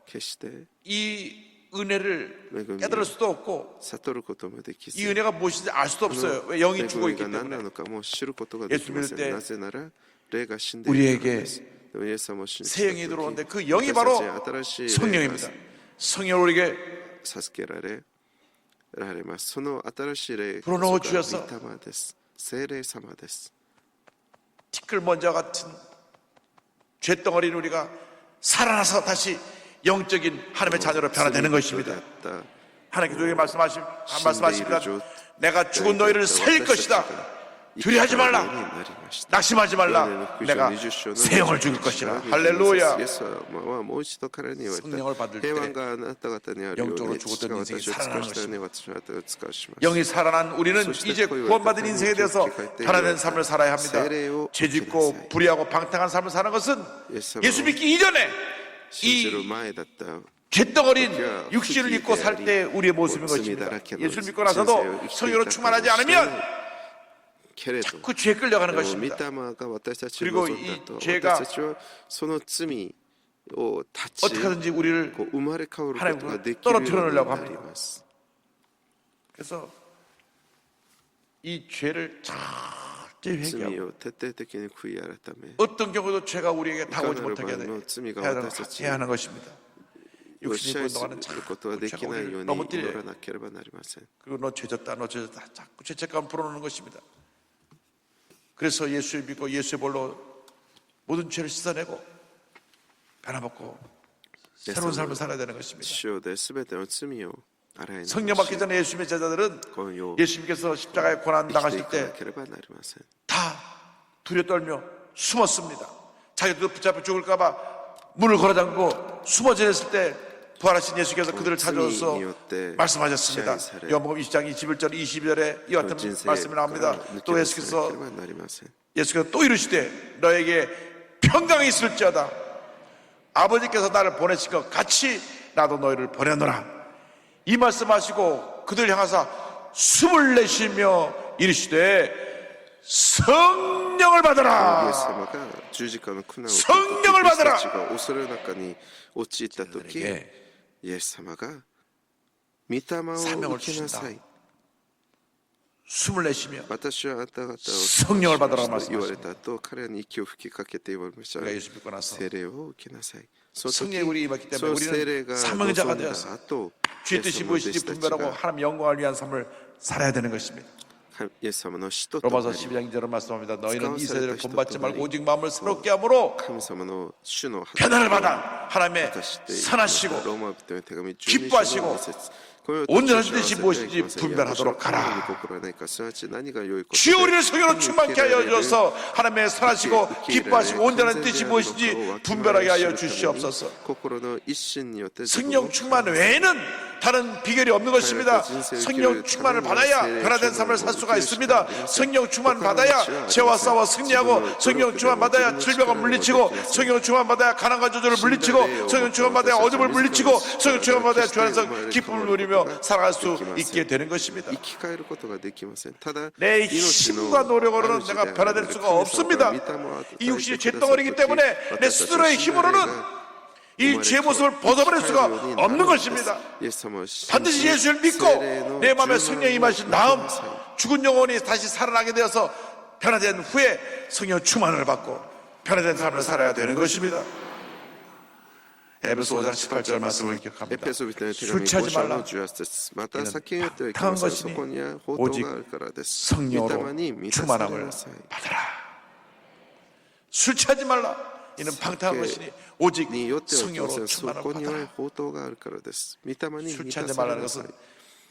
決して 이 은혜를恵み 깨달을 수도 없고 悟ることもできず 이 은혜가 무엇인지 알 수도 この 없어요. 왜 영이 恵 죽어 み 있기 が何 때문에. なのかも知ることができません。 예수 믿을 때 なぜなら霊が死んでいるからです。でもイエス様を信じ 새 た 영이 時 들어오는데 그 영이 바로 私たちに新しい霊が 성령입니다. 성령을 우리에게 授けられます。その新しい霊 불어넣어 こそが 주셔서 御霊です。聖霊様です。 티끌먼지와 같은 죄덩어리인 우리가 살아나서 다시 영적인 하나님의 자녀로 변화되는 것입니다. 罪人であった 하나님께서 우리에게 말씀하십니다. 내가 죽은 너희를 살릴 것이다. 두려워하지 말라. 낙심하지 말라. 내가 새 영을 주길 것이라. 할렐루야. 성령을 받을 때 영적으로 죽었던 인생이 살아나는 것입니다. 영이 살아난 우리는 이제 구원받은 인생에 대해서 변화된 삶을 살아야 합니다. 죄짓고 불의하고 방탕한 삶을 사는 것은 예수 믿기 이전에 이 죄덩어린 육신을 입고 살 때 우리의 모습인 것입니다. 예수를 믿고 나서도 성령으로 충만하지 않으면 けれど 그 죄에 끌려가는 でも御霊 것입니다. が私たちを 그리고 望んだと 이 죄가 私たちはその罪を断ち 어떻게 하든지 우리를 こう生まれ変わることができる 떨어뜨려 ように 놓으려고 なり 합니다. ます。 그래서 이 죄를 철저히 罪 회개하고 を徹底的に悔い改め 어떤 경우도 죄가 우리에게 다가오지 いかなる 못하게 場合の罪が 해야 私たち 하는 것입니다. を支 육신이 配 있는 す 동안은 ることはでき 자꾸 ないよ 죄가 うに 너무 祈 뛰려요. らなければなりません。 그리고 너 죄졌다 자꾸 죄책감 불어넣는 것입니다. 그래서 예수를 믿고 예수의 볼로 모든 죄를 씻어내고 변화받고 새로운 삶을 살아야 되는 것입니다. 主で全ての罪を洗い流し 성령 받기 전에 예수님의 제자들은 この世を 예수님께서 십자가에 고난 生きてい 당하실 かな 때 ければなりません。 다 두려 떨며 숨었습니다. 자기도 붙잡혀 죽을까봐 문을 걸어잠그고 숨어 지냈을 때 부활하신 예수께서 그들을 찾아오셔서 말씀하셨습니다. 요한복음 20장 21절 22절에 이와 같은 人生 말씀이 から 나옵니다. 抜け 또 出さなけ 예수께서 ればなりません。 예수께서 또 이르시되 너에게 평강이 있을지어다. 아버지께서 나를 보내신 것 같이 나도 너희를 보내노라. 이 말씀하시고 그들 향하사 숨을 내쉬며 이르시되 성령을 イエ 받아라. ス様が十字架の苦難を受け 성령을 私 받아라. たちが恐れの中に陥った時、 예. イエス様が御霊を受けなさい。 숨을 내쉬며 私はあなた方を 성령을 받아라 言われ 말씀하십니다. た後、彼らに息を吹きかけて言われました。 우리가 예수 믿고 나서 聖霊を受けなさい。その時 성령이 우리 임했기 そ 때문에 の聖霊 우리는 が 사명자가 望んだ 되어서 後、 주의 뜻이 무엇인지 분별하고 하나님 영광을 위한 삶을 살아야 되는 것입니다. イエス様の使徒とな 로마서 り 12장 2절은 말씀합니다. 너희는 이 스카우스를 세대를 다시 본받지 또 말고 또 오직 마음을 새롭게 함으로 神様の主の 변화를 받아 하나님의 果たして 선하시고 ローマ人への手紙 기뻐하시고 12章の2節この 온전한 私は 뜻이 무엇인지 私は 분별하도록 神の 하라. 心は何かすなわち何が良いこと 주여 우리를 성령으로 神に 충만케 受けら 하여 れる 주셔서 하나님의 선하시고 기뻐하시고 온전한 뜻이 무엇인지 분별하게 하여 주시옵소서. 心の一心によって 성령 충만 외에는 다른 비결이 없는 것입니다. 성령 충만을 받아야 변화된 삶을 살 수가 있습니다. 성령 충만 받아야 죄와 싸워 승리하고, 성령 충만 받아야 질병을 물리치고, 성령 충만 받아야 가난과 저주를 물리치고, 성령 충만 받아야 어둠을 물리치고, 성령 충만 받아야 주 안에서 기쁨을 누리며 살아갈 수 있게 되는 것입니다. 生き返ることができません。ただ 내 命 힘과 の 노력으로는 主で 내가 ある 변화될 수가 神様が 없습니다. 御霊を与えて 이 육신이 くださった 죄덩어리이기 時 때문에 내 私たち 스스로의 の 힘으로는 信頼が 이 죄의 모습을 벗어버릴 수가 없는 것입니다. 반드시 예수를 믿고 내 마음에 성령이 임하신 다음 죽은 영혼이 다시 살아나게 되어서 변화된 후에 성령 충만을 받고 변화된 삶을 살아야 되는 것입니다. 에베소 5장 18절 말씀을 기억합니다. 술 술 취하지 말라. また酒によってはいけ 당한 ません。 것이니 そこには法 오직 灯があるからです。御霊 성령으로 に満たされ 충만함을 なさい。 받아라. 술 취하지 말라. 이는 방탕한 것이니 오직 によってはいけま 성령으로 せん。そ 충만함을 こには 받아라. 法灯があるからです。御霊に 술 満 취하지 たされ 말라는 なさい 것은 。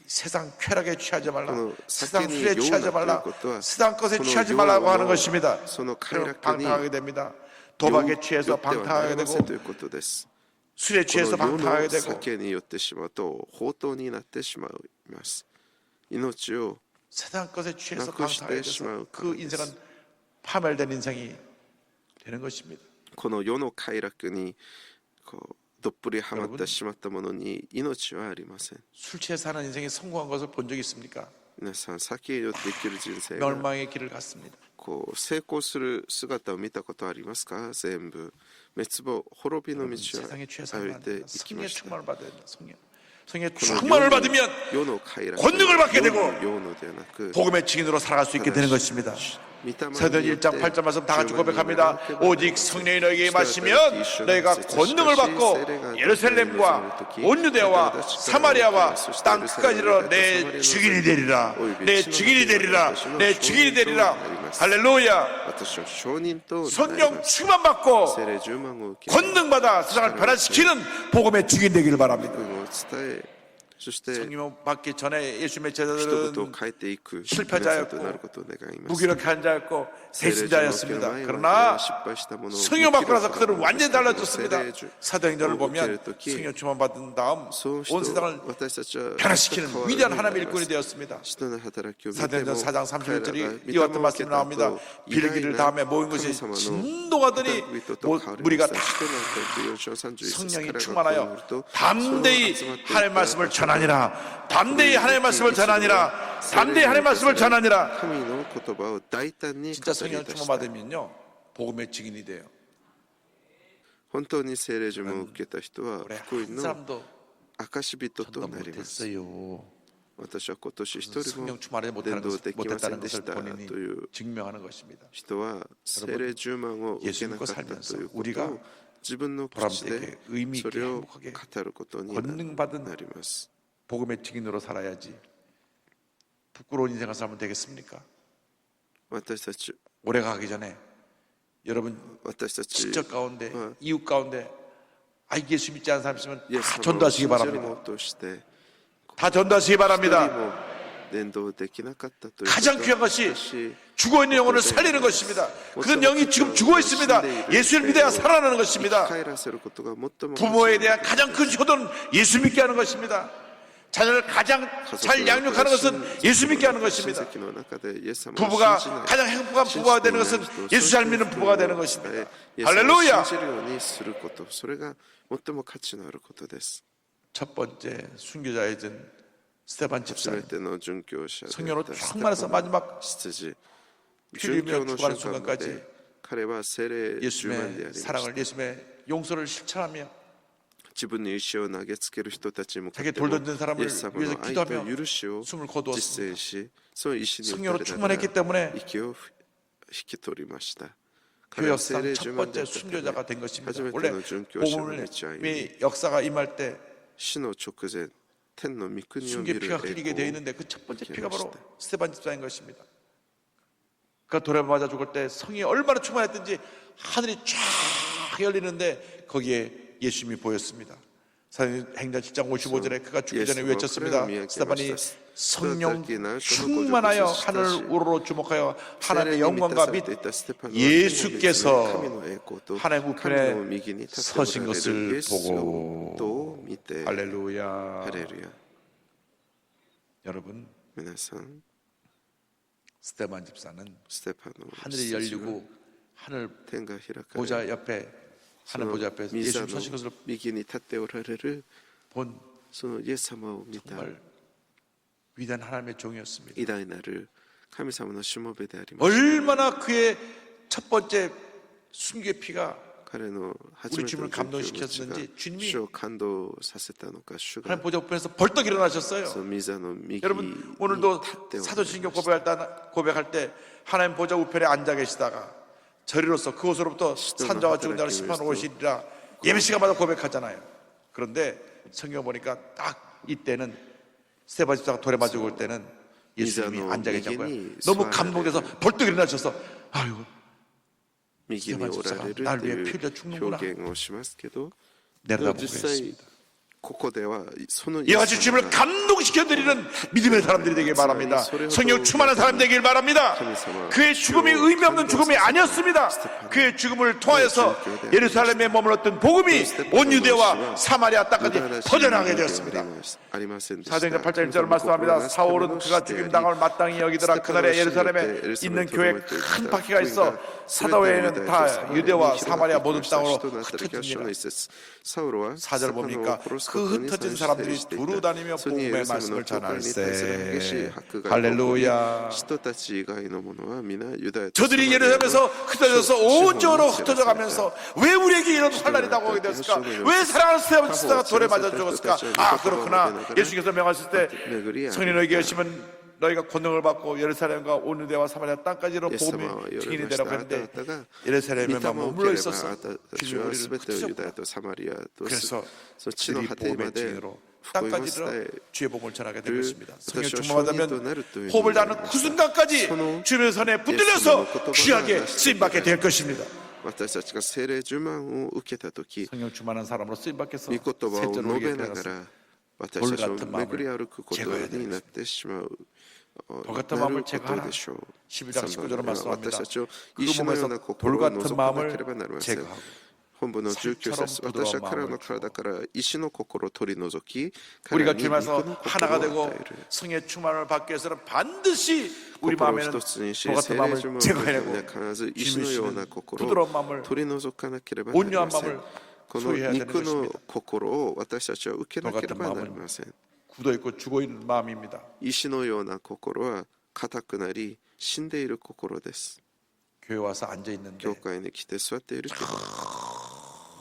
세상 쾌락에 취하지 말라. 그 세상 사건이 술에 취하지 말라. 요나 또 세상 것에 그 취하지 요나 말라고 하는 뭐 것입니다. 서로 그럼 쾌락하니 방탕하게 됩니다. 도박에 취해서 よってはなり 방탕하게 ません 되고 ということです。 술에 こ 취해서 の世 방탕하게 の 되고 酒によってしまうと法灯になってしまいます。命を 세상 것에 취해서 나 그것이 방탕하게 되시면 돼서 그 인생은 파멸된 인생이 되는 것입니다. この世の快楽にこうどっぷりはまってしまったものに命はありません。 술 취해 사는 인생이 성공한 것을 본 적이 있습니까? 皆さん酒によって生きる人生が 멸망의 길을 갔습니다. こう成功する姿を見たことありますか？全部滅亡滅びの道 세상에 취해서 を歩い 안 て 됩니다. いき 성령의 ました。 충만을 받아야 된다. 성령의 この 충만을 받으면 世の快楽 권능을 받게 되고 世のではなく 복음의 증인으로 살아갈 수 있게 되는 것입니다. 御霊に 사도행 よって 1장 8절 말씀 다 같이 주님을 고백합니다. 믿으면 오직 성령이 너에게 임하시면 너희가 권능을 받고 예루살렘과 온 유대와 사마리아와 땅 끝까지로 내 증인이 되리라. 내 증인이 되리라. 내 증인이 되리라. 할렐루야. 私の証人となり 성령 ます 충만 받고 聖霊充満を受け 권능 받아 세상을 변화시키는 복음의 증인 되기를 바랍니다. 福音を伝えそして 성령 받기 전에 예수님의 人々を 제자들은 変えていく 실패자였고 皆さんとなることを願います 무기력한 자였고 聖霊充満を受ける 배신자였습니다. 前は 그러나 失敗したものを 성령 받고 나서 無 그들은 気力 완전히 から 달라졌습니다. 聖霊充 사도행전을 を受け 보면 る時 성령 충만 받은 다음 そう 온 人 세상을 私たちは 변화시키는 変わる 위대한 ようにな 하나님의 ります 일꾼이 되었습니다. 使徒の働きを見て 사도행전 も 4장 彼らが 31절이 御 이와 霊 같은 を受け 말씀이 た 나옵니다. 後 빌기를 다음에 모인 것이 神様の 진동하더니 人々と変わり 무리가 ま 다 した。使徒の働き4章31節 성령이 彼らが 충만하여 こう見ると 담대히 その集まっていた 하나님의 말씀을 전하게 전하니라. 담대히 하나님의 말씀을 전하니라. 담대히 하나님의 말씀을 전하니라. 神の言葉を大胆に語 진짜 り 성령 出し 충만 た。 받으면요 복음의 증인이 돼요. 本当に聖霊呪文を受けた人は 올해 福音 한 の 사람도 証人と 전도 なります。 못했어요. 私は今年一人も 성령 충만하지 伝 못하는 道 것을, できません 못했다는 でし 것을 た 본인이 という 증명하는 것입니다. 人は聖霊呪文を受けなかったということを自分の口でそれを語ることになります。 복음의 증인으로 살아야지 부끄러운 인생을 살면 되겠습니까? 私たち 올해 가기 전에 여러분 私たち 친척 가운데 이웃 가운데 예수 믿지 않는 사람 있으면 イエ 다 ス様を 전도하시기 信じる 바랍니다. 者として 다 전도하시기 一人 바랍니다. も伝道できなかったという 가장 こと 귀한 것이 は私 죽어있는 영혼을 살리는 것입니다. 그런 영이 지금 죽어 있습니다. 예수를 믿어야 살아나는 生き 것입니다. 返らせることが最も 부모에 대한 가장 큰 효도는 예수 믿게 하는 것입니다. 자녀를 가장 잘 양육하는 것은 예수 믿게 하는 것입니다. 부부가 가장 행복한 부부가 되는 것은 예수 잘 믿는 부부가 되는 것입니다. 할렐루야! 첫 번째 순교자의 전 스테반 집사님, 성령으로 충만해서 마지막 피 흘리며 죽어가는 순간까지 예수님의 사랑을, 예수님의 용서를 실천하며 自分の意志を投げつける人たちに向かっ 자기 ても 돌 던진 사람을 イエス様 위해서 の愛 기도하며 と許しを 숨을 実 거두었습니다. 践し、その意志に 성령으로 打たれなが 충만했기 ら 때문에 息を引き取りました。 교회 역사 첫 번째 순교자가 된 것입니다. 원래 복음의 역사가 임할 때 死の直前、天の御国を見 순교 る 피가 栄 흘리게 光 되어 を 있는데 그 첫 번째 피가 바로 스테반 집사인 것입니다. 그가 돌에 맞아 죽을 때 성이 얼마나 충만했든지 하늘이 쫙 열리는데 거기에 예수님이 보였습니다. 사도행전 7장 55절에 그가 죽기 전에 외쳤습니다. 스테반이 성령 충만하여 하늘을 우러러 주목하여 하나님의 영광과 및 예수께서 하나님 우편에 서신 것을 보고 할렐루야. ハレルヤ。 여러분 皆さん、 스테반 집사는 ステパノ 하늘이 열리고 하늘 天が開かれ、 보좌 옆에 하늘 보좌 앞에 御座 예수님 の 서신 것을 右に立っておられる 본 そのイエス様を見た 정말 위대한 하나님의 종이었습니다. 偉大なる神様のしもべであります。 얼마나 그의 첫 번째 순교의 피가 彼の初 우리 めて 주님을 の殉教の地が 감동시켰는지 주님이 主を感動させたのか、主が 하나님 보좌 우편에서 벌떡 일어나셨어요. その御座の右に 여러분 立って 오늘도 おられました 사도신경 고백할 때 하나님 보좌 우편에 앉아 계시다가 저리로서 그곳으로부터 산자와 죽은 자를 심판하러 오시리라 예배 시간마다 고백하잖아요. 그런데 성경 보니까 딱 이때는 스테반 집사가 돌에 맞아 죽을 때는 예수님이 앉아 계셨고요. 너무 감동돼서 벌떡 일어나셔서 아유 右におられるという表現をしますけど、 내려다보고 実際 있습니다. ここではそのイエ 이와 ス 같이 様 주님을 감동시켜드리는 믿음의 사람들이 되길 바랍니다. 성령 충만한 사람 되길 바랍니다. 그의 죽음이 의미 없는 죽음이 아니었습니다. 그의 죽음을 통하여서 예루살렘에 머물렀던 복음이 온 유대와 사마리아 땅까지 퍼져나가게 되었습니다. 사도행전 8장 1절을 말씀합니다. 사울은 그가 죽임당함을 마땅히 여기더라. 그날에 예루살렘에 있는 교회에 큰 바퀴가 있어 사도회에는 다 유대와 사마리아 모든 땅으로 흩어집니다. 4절 보니까 그 흩어진 사람들이 두루 다니며 복음의 말씀을 전할세. 할렐루야. 저들이 예루살렘에서 흩어져서 온전으로 흩어져 가면서 왜 우리에게 이런 환난이 다가오게 되었을까? 왜 사랑하는 스테반 집사가 돌에 맞아 죽었을까? 아 그렇구나. 예수께서 명하실 때 성령 너희에게 계시면 너희가 권능을 받고 예루살렘과 온 유대와 사마리아 땅까지로 복음의 증인이 되라고 했는데 예루살렘에만 머물러 있었어. 주님이 우리를 흩으셨구나. 그래서 그들이 복음의 증인으로 땅까지로 주의 복음을 전하게 된 것입니다. 성령 충만하다면 호흡을 다하는 그 순간까지 주님의 손에 붙들려서 귀하게 쓰임받게 될 것입니다. 私たちが聖霊呪文を受けたとき、 성령 충만한 사람으로 쓰임받겠어. 御言葉を 셋째로 述べ 우리에게 なが 되었습니다. ら私たちを巡り歩くことになってしまう。 돌 같은 마음을 제거하라. 11장 19절로 말씀합니다. 그 몸에서 돌 같은 마음을 제거하고 本部の19節、私は彼の体から石の心を取り除き、 우리가 彼に 주님에서 肉の 하나가 心を 되고 与える。 성의 충만을 받기 위해서는 반드시 우리 心を 마음에는 一つにし、 돌 聖 같은 霊 마음을 呪文を受け 제거해내고 るには必ず石のような心 부드러운 を 마음을 取り除かなければなり 온유한 ません。 마음을 この 소유해야 되는 肉の 것입니다. 心を私たちは受けなければなりません。 굳어 있고 죽어 있는 마음입니다. 石のような心は固くなり死んでいる心です。 교회 와서 앉아 있는데 教会に来て座っているけど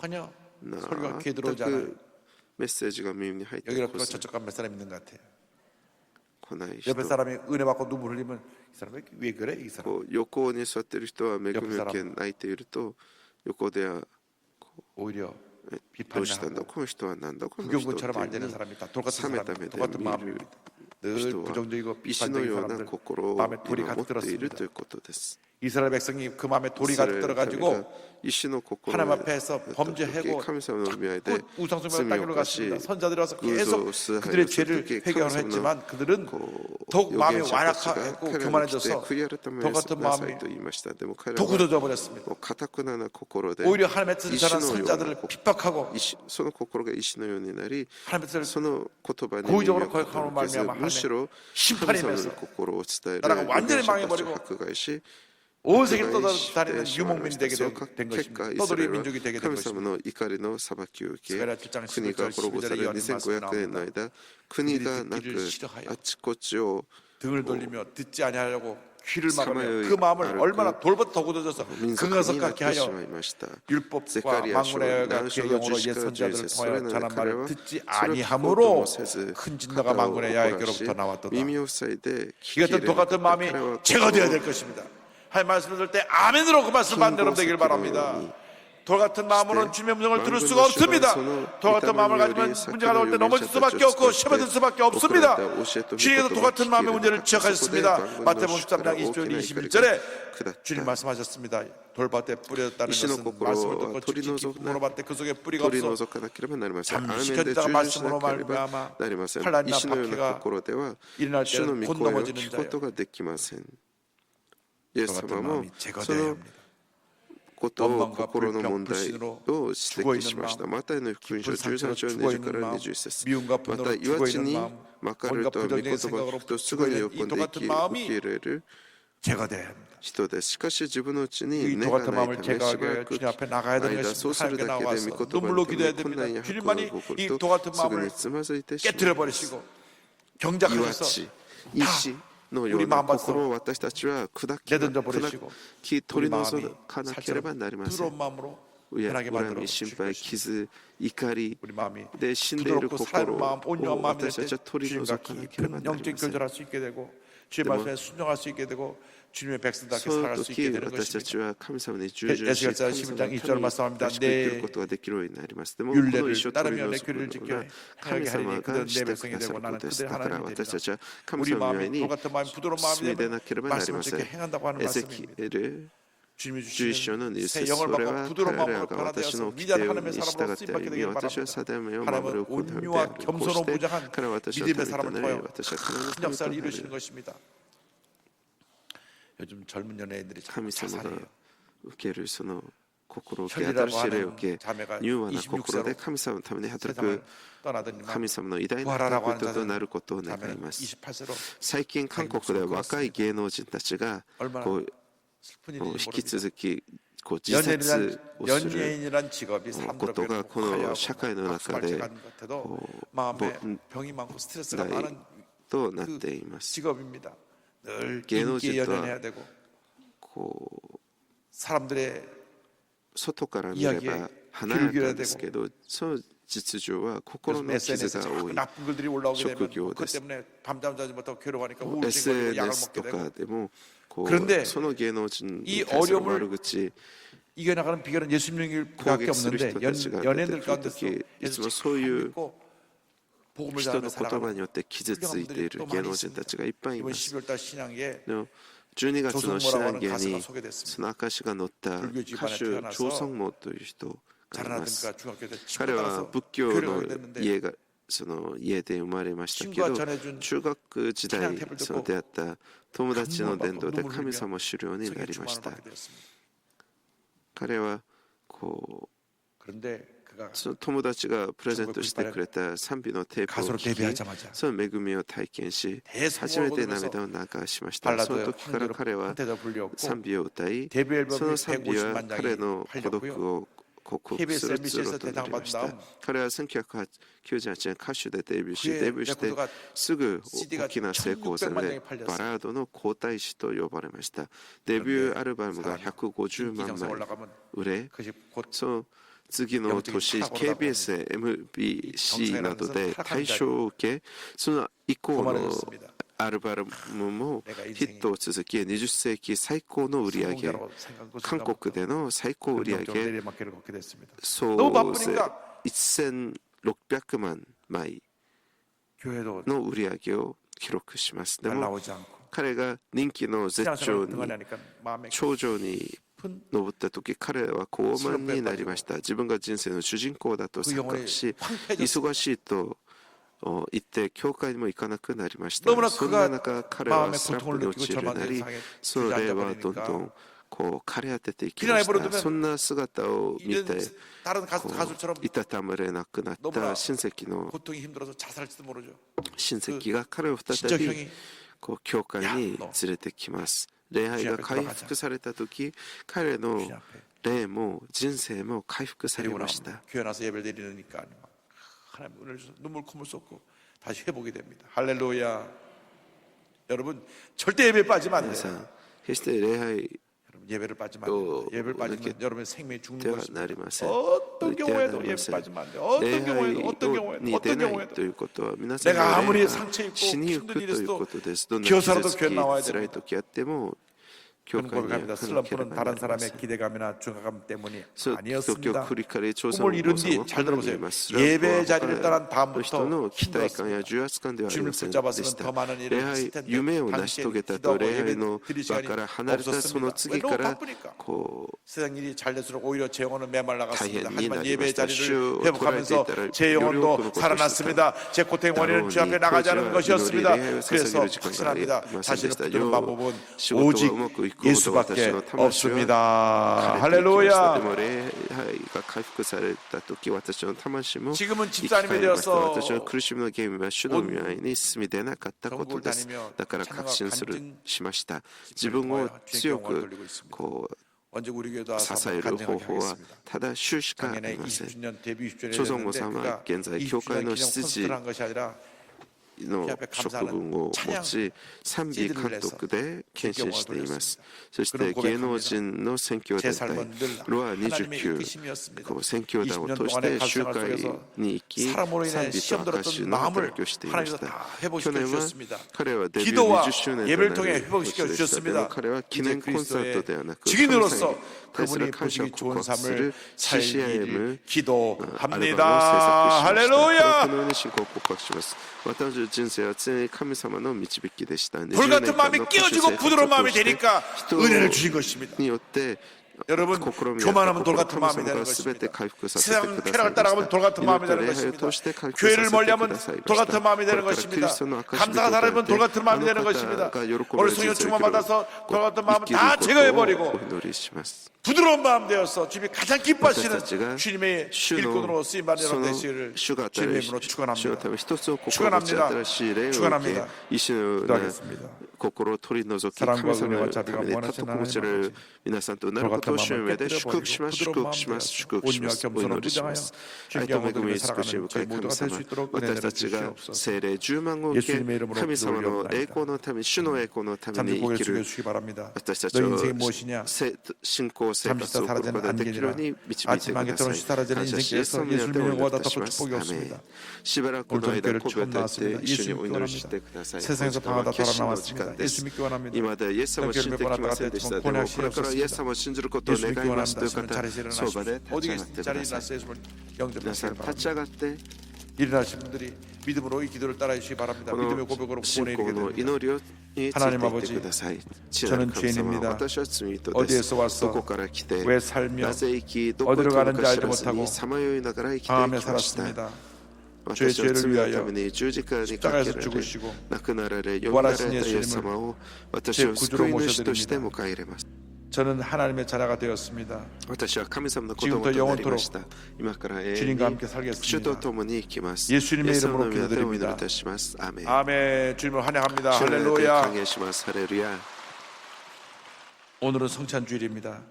전혀 な 소리가 귀에 全 들어오지 않아요. くメッセージが耳に入って 여기로 こず 저쪽 가면 몇 사람 있는 것 같아요. 来ない人 옆에 사람이 은혜 받고 눈물 흘리면 이 사람 왜 그래? 이 사람 こう横に座っている人は恵みを受け泣いていると横では 오히려 どう 비판을 したんだ 하고 この人はなんだこの人っていう 구경꾼처럼 ふう 앉아 있는 に 사람이 다 똑같은 冷め 사람, た目で 똑같은 見 마음입니다. る 늘 人は 부정적이고 石の 비판적인 ような 사람들 心を 마음에 돌이 今持 가득 っている 들었습니다. ということです。 이스라엘 백성이 그 마음에 돌이 イスラエ 가득 ルの民 들어가지고 が石の心 하나님 を 앞에서 時 범죄하고 神様の見合いで 자꾸 우상숭배로 罪を 땅으로 犯し 갔습니다. 선자들이 와서 偶像 계속 を崇拝 그들의 をする 죄를 時 회개를 神様の 했지만 그들은 こう 더욱 預 마음이 言者たちが 완악하고 彼らに来て 교만해져서 悔い改め 더 な 같은 さい 마음이 と言いました。でも彼ら 더 は 굳어져 버렸습니다. もう堅くなな心で 오히려 하나님의 뜻을 石 전한 のような 선자들을 핍박하고 その心が石のようになり 하나님의 뜻을 その言葉に 고의적으로 耳を 거역함으로 傾けず 말미암아 むしろ 심판이 神様の 임해서 心を伝える 나라가 완전히 預言者たち 망해버리고 を迫害し 온 세계를 떠다니는 유목민이 되게 된 結 것입니다. 果イス 떠돌이 ラエルは 민족이 되게 된 神 것입니다. 様の怒りの裁きを受け 스가랴 7장 国が 11절 滅ぼされ 12절에 2500年の間国がなく 그들이 싫어하여 あちこちを 등을 돌리며 듣지 아니하려고 귀를 막으며 사마의 그 마음을 말을 얼마나 돌보다 더 굳어져서 民族 그것을 になっ 갖게 てし 하여 まいました 율법과 ゼカリア書 망군의 何 여가 章 그의 の 영으로 10 옛 から 선자들을 13 それ 통하여 なら 전한 彼 말을 は 듣지 それを聞こうと 아니함으로 もせず 큰 肩 진노가 を 망군의 怒らし 야에게로부터 나왔도다. 耳を塞いで聞き 이것도 入れなか 똑같은 った 마음이 彼は 제거되어야 될 것입니다. 할 말씀을 들을 때 아멘으로 그 말씀 받는 여러분 되길 바랍니다. 돌 같은 마음으로는 주님의 음성을 들을 수가 없습니다. 돌 같은 마음을 가지면 문제가 나올 때 넘어질 수밖에 없고 시험받을 수밖에 없습니다. 주님께서 돌 같은 마음의 문제를 지적하셨습니다. 마태복음 13장 20절 21절에 주님 말씀하셨습니다. 돌밭에 뿌려졌다는 것은 말씀을 듣고 지키기 부모로 밭에 그 속에 뿌리가 取り 없어 除かなければなりません。 잠시 アーメンで 지켜지다가 従事しな 말씀으로 ければ 말미암아 なりません。 환란이나 石のような 박해가 心では 일어날 主の 때는 御 곧 声を 넘어지는 聞くこ 자요. とができません。イエ 저 ス 같은 様も 마음이 そ 제거되어야 の 합니다. ことを 원망과 心の 불평, 問題 불신으로 を指摘しました。 죽어있는 マタイの福音書 깊은 13 상처로 章 죽어있는 20から 마음, 21節 미움과 また 분노로 岩地 죽어있는 に 마음, まかると御言葉を聞くとすぐに喜んで受け入れる 제거되어야 합니다. 人です。しかし自分のうちに 이 根 똑같은 がない 마음을 ためしば 제거하기 ら 위해 く 주님 앞에 나가야 되는 間そう 것입니다. する 하나님께 だけで 나와서 御言葉 눈물로 のため 기도해야 に困 됩니다. 難や迫害 주님만이 が起こ 이 ると 똑같은 すぐ 마음을 につまずいてしま 깨뜨려 いま 버리시고 す。岩 경작하셔서 地、石のような心を私たちは砕き 내던져 버리시고 取 우리 り 마음이 除かなければ 살처럼 なりませ 부드러운 ん。 마음으로 恨 편하게 み、 만들어 心 주실 配、 것입니다. 傷、怒り 우리 마음이 で死んでいる 부드럽고 心 살아있는 마음, を 온유한 마음이 될 私た 때 ちは取り 주님과 除かなければ 깊은 なり 영적 ません。 교제를 할 수 있게 되고 주의 뭐 말씀에 순종할 수 있게 되고 주님의 백성답게 その 살아갈 수 있게 時 되는 私た 것입니다. ちは神様に従順し 에스겔서 神様のため 11장 1절 に 말씀합니다. 正しく生きる 내 ことができるようになります。でもこの 율례를 石を取り 따르며 내 除く 규례를 の 지켜 が神 행하게 様 하리니 が 그들은 し 내 てく 백성이 ださ 되고 るこ 나는 とです。 그들의 だから 하나님이 私た 되리라. ちは神 우리 様の前 마음이 に 똑같은 마음이 부드러운 마음이 進みで 되면 なければなり 말씀을 ません。 지켜 행한다고 하는 エゼ 말씀입니다. キエル 주님이 11章の 주시는 2 새 節 영을 それ 받고 は 부드러운 彼ら 마음으로 が私 변화되어서 の 위대한 掟 하나님의 に従 사람으로 って歩 쓰임받게 み 되기를 私は 바랍니다. 定めを守る 하나님은 ことである 온유와 こう 겸손으로 して 무장한 彼は私を 믿음의 食べた 사람을 のに 통하여 私は彼の 큰 神と 역사를 な 이루시는 る 것입니다. 요즘 젊은 연예인들이 참 神様が 자살해요. 受けるその心を受け新しい霊を受け 자매가 柔和な心で 26세로 神様のために働 세상을 く 떠나더니만 神様の偉大な 부활하라고 人 하는 となる 자는 ことを願い 자매는 ます。 28세로 最近韓国では若い芸能人たちが 얼마나 こう 슬픈 引 일인지 き 모릅니다. 続きこう自殺をする 연예인이란 직업이 こ 사람들 とが 앞에 この 화해하고 社会の中で 박수갈채 가는 것 같아도 こう 마음에 問 병이 많고 스트레스가 題 많은 となっています。 직업입니다. 늘芸能 인기에 人とは 연연해야 되고 こう 사람들의 外から見れば華やかですけど、その実情は心 요즘 の傷 SNS에 が多 자꾸 い。 나쁜 글들이 올라오게 되면職業 그것 です 때문에 밤잠 자지 못하고 괴로워하니까 우울증 걸리고 약을 SNS 먹게 と 되고 かでもこ 그런데 うその芸能人に 이 対する 어려움을 悪口 이겨나가는 비결은 예수님밖에 攻撃する 없는데 人たちが出て 연예인들 くる 가운데서 時いつも 예수 そういう 믿고 복음을 人 전하며 の言葉 살아가는 によって傷ついている芸能人たちがいっぱいい 이번 ます。 12월달 신앙에 でも12月の新年 조성모라고 하는 に 가수가 소개됐습니다. その証が載った歌 불교 집안에 手 태어나서 張성모という人がいます 자라나든가 중학교 때 친구 彼は 따라서 仏教 교회를 の 가게 됐는데 家がその家で生まれましたけ 친구가 ど 전해준 中学時代 찬양 탭을 その 듣고 出会った友達の伝道で 눈물을 神 흘리며 様を知るようにな 성의 りまし 충만을 た 받게 되었습니다. 彼はこ 그런데 그가 うその友達がプレゼントしてくれた賛美のテープを 가수로 聴き 데뷔하자마자 その恵みを体験し 대성공을 初めて 거두면서 涙を流しましたその 발라드의 時から彼は 황제로 불렸고 賛美を歌い 데뷔 その 앨범이 賛美は 150만 彼 장이 の孤独 팔렸고요. を KBS, MBC에서 とな 대상을 り 받은 ました 다음 彼は1998年歌手でデビューし 그의 デビューして 레코드가 すぐ CD가 大きな成功をさ 1600万 れ 장이 팔렸어요. バラードの皇太子と呼ばれましたデビューアルバムが 사람이 150 인기 万 정상 枚 올라가면 売れ 그것이 곧 その次の年 KBS、MBC などで大賞を受けその以降の 교만해졌습니다. アルバムもヒットを続き20世紀最高の売り上げ 성공자라고 생각한 韓国での最高売り上 긍정적으로 げ 내리막길을 걷게 됐습니다. 総 너무 勢 바쁘니까 1600万枚 교회도 の売り上げを記録しますで 잘 も 나오지 않고 彼が人気の絶頂 신앙생활을 に 등한하니까 마음에 頂上に 깊은 登った時彼は高慢になりました自分が人生の主人公だと錯覚し忙しいと言って教会にも行かなくなりましたそんな中彼はスランプに陥るようになりその霊はどんどんこう枯れ果てていきましたそんな姿を見 이런 て 다른 가수처럼 いたたまれなくなった親戚の 고통이 힘들어서 자살할지도 모르죠. 親戚が彼を再 진짜 び 형이 こう教会に連れてきます礼拝が回復された時彼の 주님 앞에 霊も人生も回復され 데리고 ました 나오면 교회 나서 예배를 드리니까 막 하나님 은혜를 주셔서 눈물 콧물 쏟고 다시 회복이 됩니다. 할렐루야. 여러분 절대 예배 빠지면 안 皆さ 돼요. ん決して礼拝 여러분 예배를 빠지면 안 돼요. 예배를 빠지면 여러분의 생명이 で 죽는 は 것입니다. なりません 어떤 ではな 경우에도 り 예배 ません 빠지면 안 돼요. 礼 어떤 경우에도 拝 어떤 경우에도 に出 어떤 ない 경우에도 ということは皆さん 내가 の 아무리 礼拝 상처 が 입고 死にゆく 힘든 と 일이 いう 있어도 ことですどんな 기어서라도 傷つ 교회 き 나와야 辛い 됩니다. 時あっても教 그런 会には 고백합니다. 来なけれ 슬럼프는 ばな 다른 りません 사람의 기대감이나 중화감 때문이 そう時々 아니었습니다. 繰り返り調査 꿈을 を 이룬 さ 뒤 も 잘 他に 들어보세요. います 예배 자리를 떠난 の人 다음부터 の期待感や 힘들었습니다. 重圧感ではあり 주님을 ませんで 붙잡았으면 した 더 많은 礼 일을 拝 했을 텐데 夢を成し遂げたと 당시에는 礼拝 기도하고 の 예배 드릴 場 시간이 から離れたその 없었습니다. 次 왜 か 너무 ら 바쁘니까 こう 세상 일이 잘 될수록 오히려 제 영혼은 大 메말라갔습니다. 変にな 하지만 り 예배 ました 자리를 主を捉えてい 회복하면서 たら 제 より多くの 영혼도 ことをした 살아났습니다. 제 고통 원인은 주 앞에 나가지 않은 것이었습니다. 그래서 祈り礼拝を捧げる時間があり 확신합니다. ませんで 자신을 した 붙드는 よ 방법은 仕事 오직 がうまくいくほど私 예수밖에 の魂は 없습니다. 枯れていきました 할렐루야. でも礼拝が回復された時私の魂も 지금은 生き 집사님이 返りました 되어서 私の苦しみの原因は主の御前に進み出なかったことです 전국을 だから 다니며 確信する 찬양과 しました自分を強 주님께 영광을 く 돌리고 있습니다. こう 언제 우리 교회도 支 와서 える方 간증하게 法は 하겠습니다. ただ主しかあり 작년에 ません 20주년 데뷔 20주년이 조성모 됐는데 사마 그가 現在 20주년 教会の 기념 執事 콘서트를 한 것이 아니라 の職分を持ち賛美監督で研修していますそして芸能人の宣教 제 団体 삶은 늘 ロア 하나님의 29 이끄심이었습니다. こう宣教団を 20년 通し 동안의 て集 갈등을 会 속에서 に行き 사람으로 賛 인해 美 시험 と証し 들었던 の 마음을 働きをしていまし 하나님께서 た 다 去 회복시켜 年は 주셨습니다. 彼はデビュー 기도와 20周年 예배를 とな 통해 る 회복시켜 年でしたでも 주셨습니다. 彼は記念コンサートではなく 증인으로서 対する 그분이 感謝を 보시기 告 좋은 白す 삶을 る 살기를 CCM 기도합니다. この 할렐루야. ように信仰を告白します私の人生は常に神様の導きでした20 불같은 마음이 年間の 끼어지고 歌手 부드러운 生活を 마음이 通して 되니까 人 은혜를 주신 것입니다. によって 여러분 心を 교만하면 心 돌같은 마음이 神様 되는 が全て 것입니다. 回復させてく 세상 ださい 쾌락을 ま 따라가면 した 돌같은 마음이 祈った 되는 礼拝を 것입니다. 通して回復 교회를 させてく 멀리하면 ださいました 돌같은 마음이 これ 되는 から 것입니다. キリストの証し 감사가 で 사람은 答え 돌같은 て 마음이 あ 되는 の 것입니다. 方が喜び 오늘 の 성령 人生を 충만 生きる 받아서 돌같은 마음은 生きる 다 ことを 제거해버리고 お祈りします 부드러운 마음 되어서 주님이 가장 私た 기뻐하시는 ちが 주님의 主の 일꾼으로 쓰임받는 そ 여러분 の 되시기를 主が 주님의 新 이름으로 しい主のた 축원합니다. め一つを心を持ち新しい霊を受け 축원합니다. 一種の 기도하겠습니다. 心を取り除き 사랑과 神様 은혜와 のた 자비가 めに 원하시는 固く持ちられる皆さんとなることを主の上で祝福します祝福します祝福しますお祈りします愛と恵み美しい深い神様私たちが聖霊10万を受け神様の栄光のため主の栄光のため 잠시 に 고개 生きる 숙여주시기 바랍니다. 私たち 너 を 인생이 무엇이냐? 信仰生 잠시 活を 있다 送ること 사라지는 ができるよう 안개니라. に導いて 아침 く 안개 ださ 떨어지 い 사라지는 感謝しイエス 인생께서 様によって 예수님의 お祈りい 영광과 たし 덮어 ます 축복이 アメン 없습니다. しばらくの 오늘도 間 교회를 こべたって 축복합니다. 一緒に 예수 お 믿기 祈りし 원합니다. てください 세상에서 この時間は 방황하다 決心の 돌아나왔습니다. 時間で 예수 す 믿기 원합니다. 今までイエス様を信じてきませんでしたでもこれからイエス様を信じることを願いますという方 자리에서 そばで 일어나십시오. 立 어디 ち上がって 계신 く 자리에 ださい 일어나서 예수를 皆 영접하시기 さん立ち 바랍니다. 上がって 일어나신 분들이 믿음으로 이 기도를 따라 주시기 바랍니다. こ 믿음의 の 고백으로 信 구원에 仰 이르게 の 됩니다. 祈りをについていってください父なる神様私は罪人です 어디에서 와서 どこから来て 왜 살며 なぜ生きどこへ 어디로 飛ぶ 가는지 か知 알지 らずに 못하고 さまよいながら生きて 방황에 きました 살았습니다. 私は 죄 罪 를 の 위하여 ために十字架にかけら 십자가에서 れ 죽으시고 亡くなられよみがられた 부활하신 イエス 예수님을 様を私を 제 救い 구주로 主として迎 모셔드립니다. え入れます 저는 하나님의 자녀가 되었습니다. 私は神様の子供となりました今から永遠 주님과 に 함께 主と 살겠습니다. 共に生きます 예수님의 イエス様の 이름으로 皆でお祈りい 기도드립니다. たしますアーメン 아멘. 주님을 환영합니다. 主の名で 할렐루야. 歓迎しますハレルヤ 오늘은 성찬 주일입니다.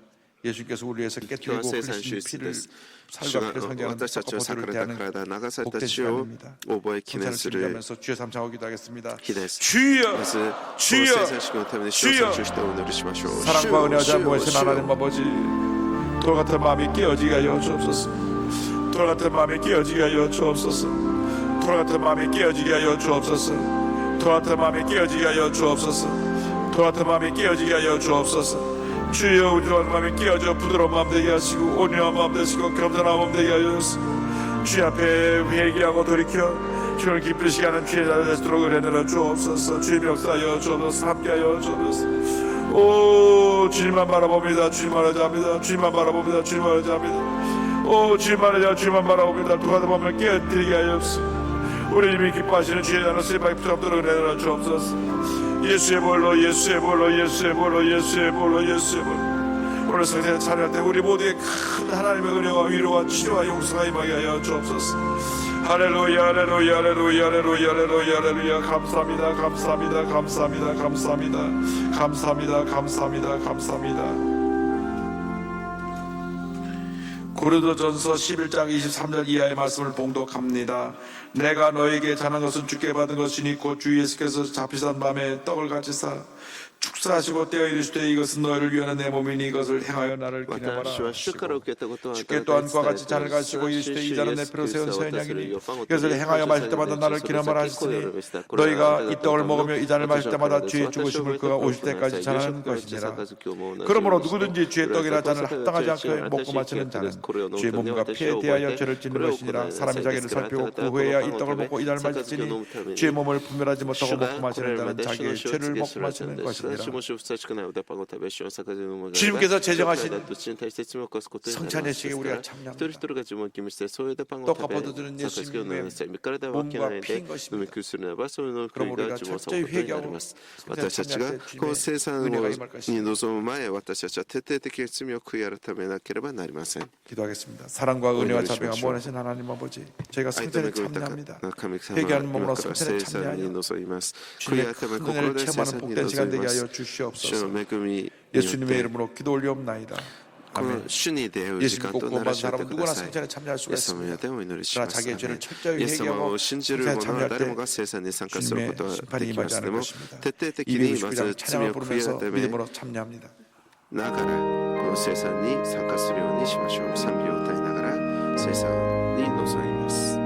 예수께서 우리 위해서 今日 깨뜨리고 は生産 흘리신 主で 피를 す。主 살과 が 피를 상징하는 私たちの裂か 보혈을 れた 대하는 体、流された 복된 血を 시간입니다. 覚え記念 성찬을 する 준비하면서 주여 삼창하고 기도하겠습니다. 日です。 주여 まず、この 주여 生産式のために主を参集してお祈りしましょう。 사랑과 은혜와 主よ 자무하신 하나님 아버지, 돌 같은 마음이 깨어지게 하여 주옵소서. 돌 같은 마음이 깨어지게 하여 주옵소서. 돌 같은 마음이 깨어지게 하여 주옵소서. 돌 같은 마음이 깨어지게 하여 주옵소서. 돌 같은 마음이 깨어지게 하여 주옵소서. 주여 우리 마음이 깨어져 부드러운 마음 되게 하시고 온유한 마음 되시고 겸손한 마음 되게 하여 주옵소서. 주 앞에 회개하고 돌이켜 주를 기쁘시게 하는 주의 자녀 되도록 은혜를 주옵소서. 주의 역사하여 주옵소서. 함께하여 주옵소서. 오 주님만 바라봅니다. 주님만 하자합니다. 주님만 바라봅니다. 주님만 하자합니다. 오 주님만 하자. 주님만 바라봅니다. 누가 더 보면 깨어뜨리게 하여 주옵소서. 우리 님이 기뻐하시는 주의 자녀 슬퍼하게 붙잡도록 은혜를 주옵소서. 예수의 볼로 예수의 볼로 예수의 볼로 예수의 볼로 예수의 볼로 오늘 성찬을 차려할 때 우리 모두의 큰 하나님의 은혜와 위로와 치료와 용서가 임하게 하여 주옵소서. 할렐루야 할렐루야 할렐루야 할렐루야 할렐루야 할렐루야. 감사합니다 감사합니다 감사합니다 감사합니다 감사합니다 감사합니다 감사합니다. 고린도전서 11장 23절 이하의 말씀을 봉독합니다. 내가 너에게 전한 것은 주께 받은 것이니 곧 주 예수께서 잡히던 밤에 떡을 같이 사 축사하시고 떼어 이르시되 이것은 너희를 위하는 내 몸이니 이것을 행하여 나를 기념하라 私は主から受けたことは 주께 또한 그와 같이 잔을 가지고 이르시되 이 잔은 내 피로 세운 새 언약이니 이것을 행하여 마실 때마다 나를 기념하라 하시니 너희가 이 떡을 먹으며 이 잔을 마실 때마다 주의 죽으심을 그가 오실 때까지 전하는 것이니라. 그러므로 누구든지 주의 떡이나 잔을 합당하지 않게 먹고 마시는 자는 주의 몸과 피에 대하여 죄를 짓는 것이니라. 사람이 자기를 살피고 그 후에야 이 떡을 먹고 이 잔을 마실지니 주의 몸을 분별하지 못하고 먹고 마시는 자는 자기의 죄를 먹고 마시는 것이니라. 주님께서 제정하신 성찬 예식에 우리가 참여합니다. 떡과 포도주는 예수님의 몸과 피인 것입니다. 그럼 우리가 철저히 회개하고 私たちがこの生産に臨む前、私たちは徹底的に罪を悔い改めなければなりません。 기도하겠습니다. 사랑과 은혜와 자비가 무한하신 하나님 아버지, 저희가 성찬에 참여합니다. 회개하는 몸으로 성찬에 참여하여 주님의 큰 은혜를 체험하는 복된 시간 되게 하여 주시옵소서. 예수님의 이름으로 기도 올리옵나이다. この主に出会う時 예수님 間と 꼭 なら 구원받은 せて 사람은 くだ 누구나 さい。 성찬에 참여할 イ 수가 エス様 있습니다. でお祈りし 그러나 ます。 자기의 죄를 철저히 イエス様 회개하고 を信じる 성찬에 者は 참여할 誰 때 もが生産に参加することは 주님의 できます。 심판이 でも 임하지 않을 徹 것입니다. 底的にまず 269장 罪 찬양을 を悔い 부르면서 改め 믿음으로 참여합니다. ながらこの生産に参加するようにしましょう。賛美を歌いながら生産に臨みます。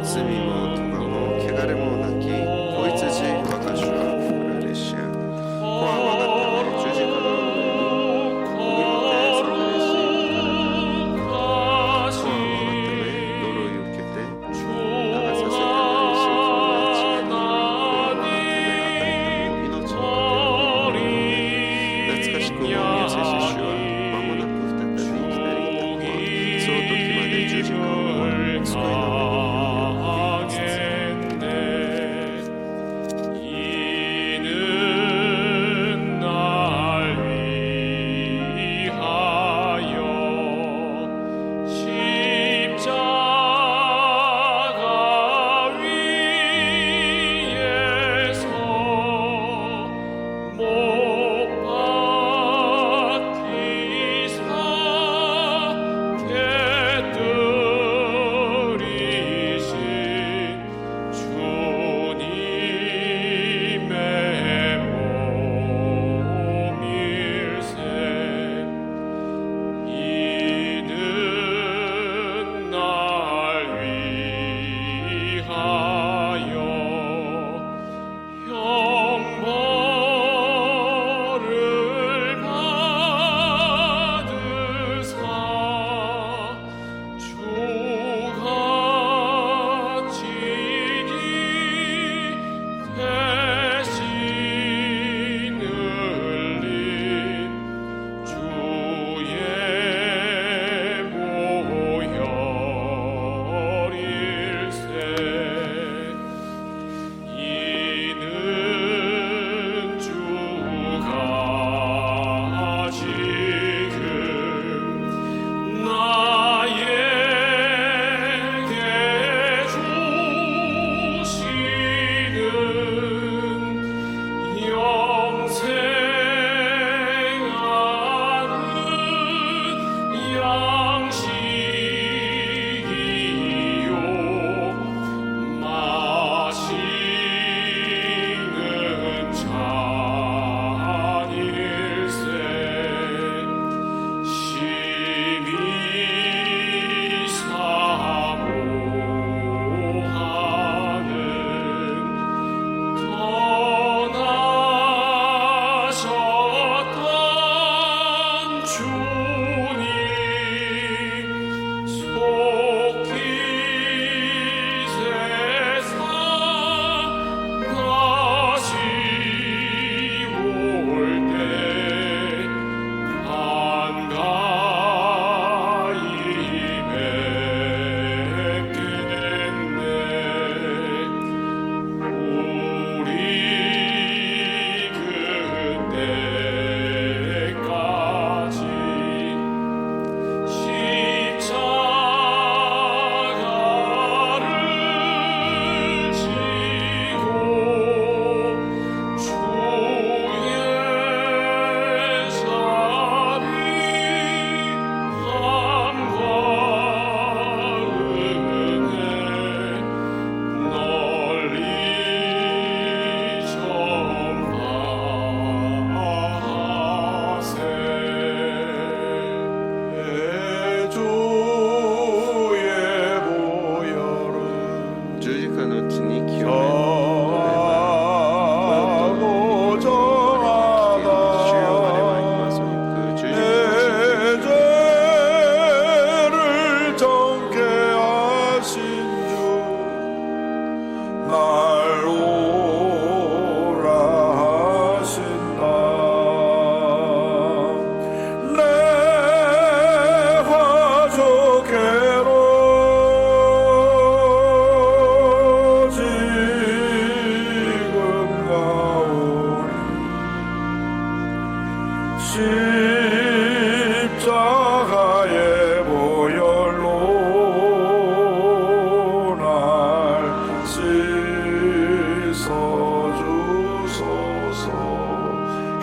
罪も咎も汚れもなき子羊我が主はフラレシア子は我がため十字架の上に釘もてされし子は我がため呪いを受けて流させた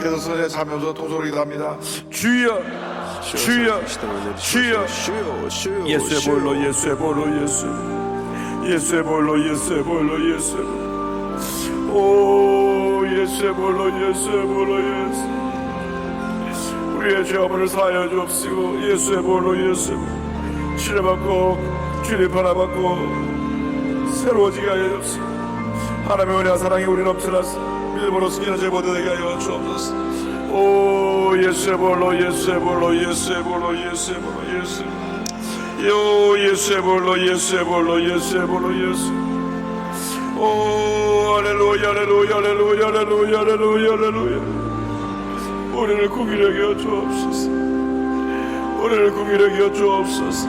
앞에서 선에 살면서 도소리기도 합니다. 주여 주여 주여 예수의 보혈로 예수의 보혈로 예수 예수의 보혈로 예수의 보혈로 예수 오 예수의 보혈로 예수의 보혈로 예수 우리의 죄업을 사하여 주옵시고 예수의 보혈로 예수 치료받고 주님 하나받고 새로워지게 하여 주옵시고 하나님의 은혜와 사랑이 우리 넘쳐나서 믿음으로 승리하는 죄 모두 되게 하여 주옵소서. 오 예수의 보혈로 예수의 보혈로 예수의 보혈로 예수의 보혈로 예수 요 예수의 보혈로 예수의 보혈로 예수의 보혈로 예수 오 할렐루야 할렐루야 할렐루야 할렐루야 할렐루야 할렐루야 우리를 구기하게 하여 주옵소서. 우리를 구기하게 하여 주옵소서.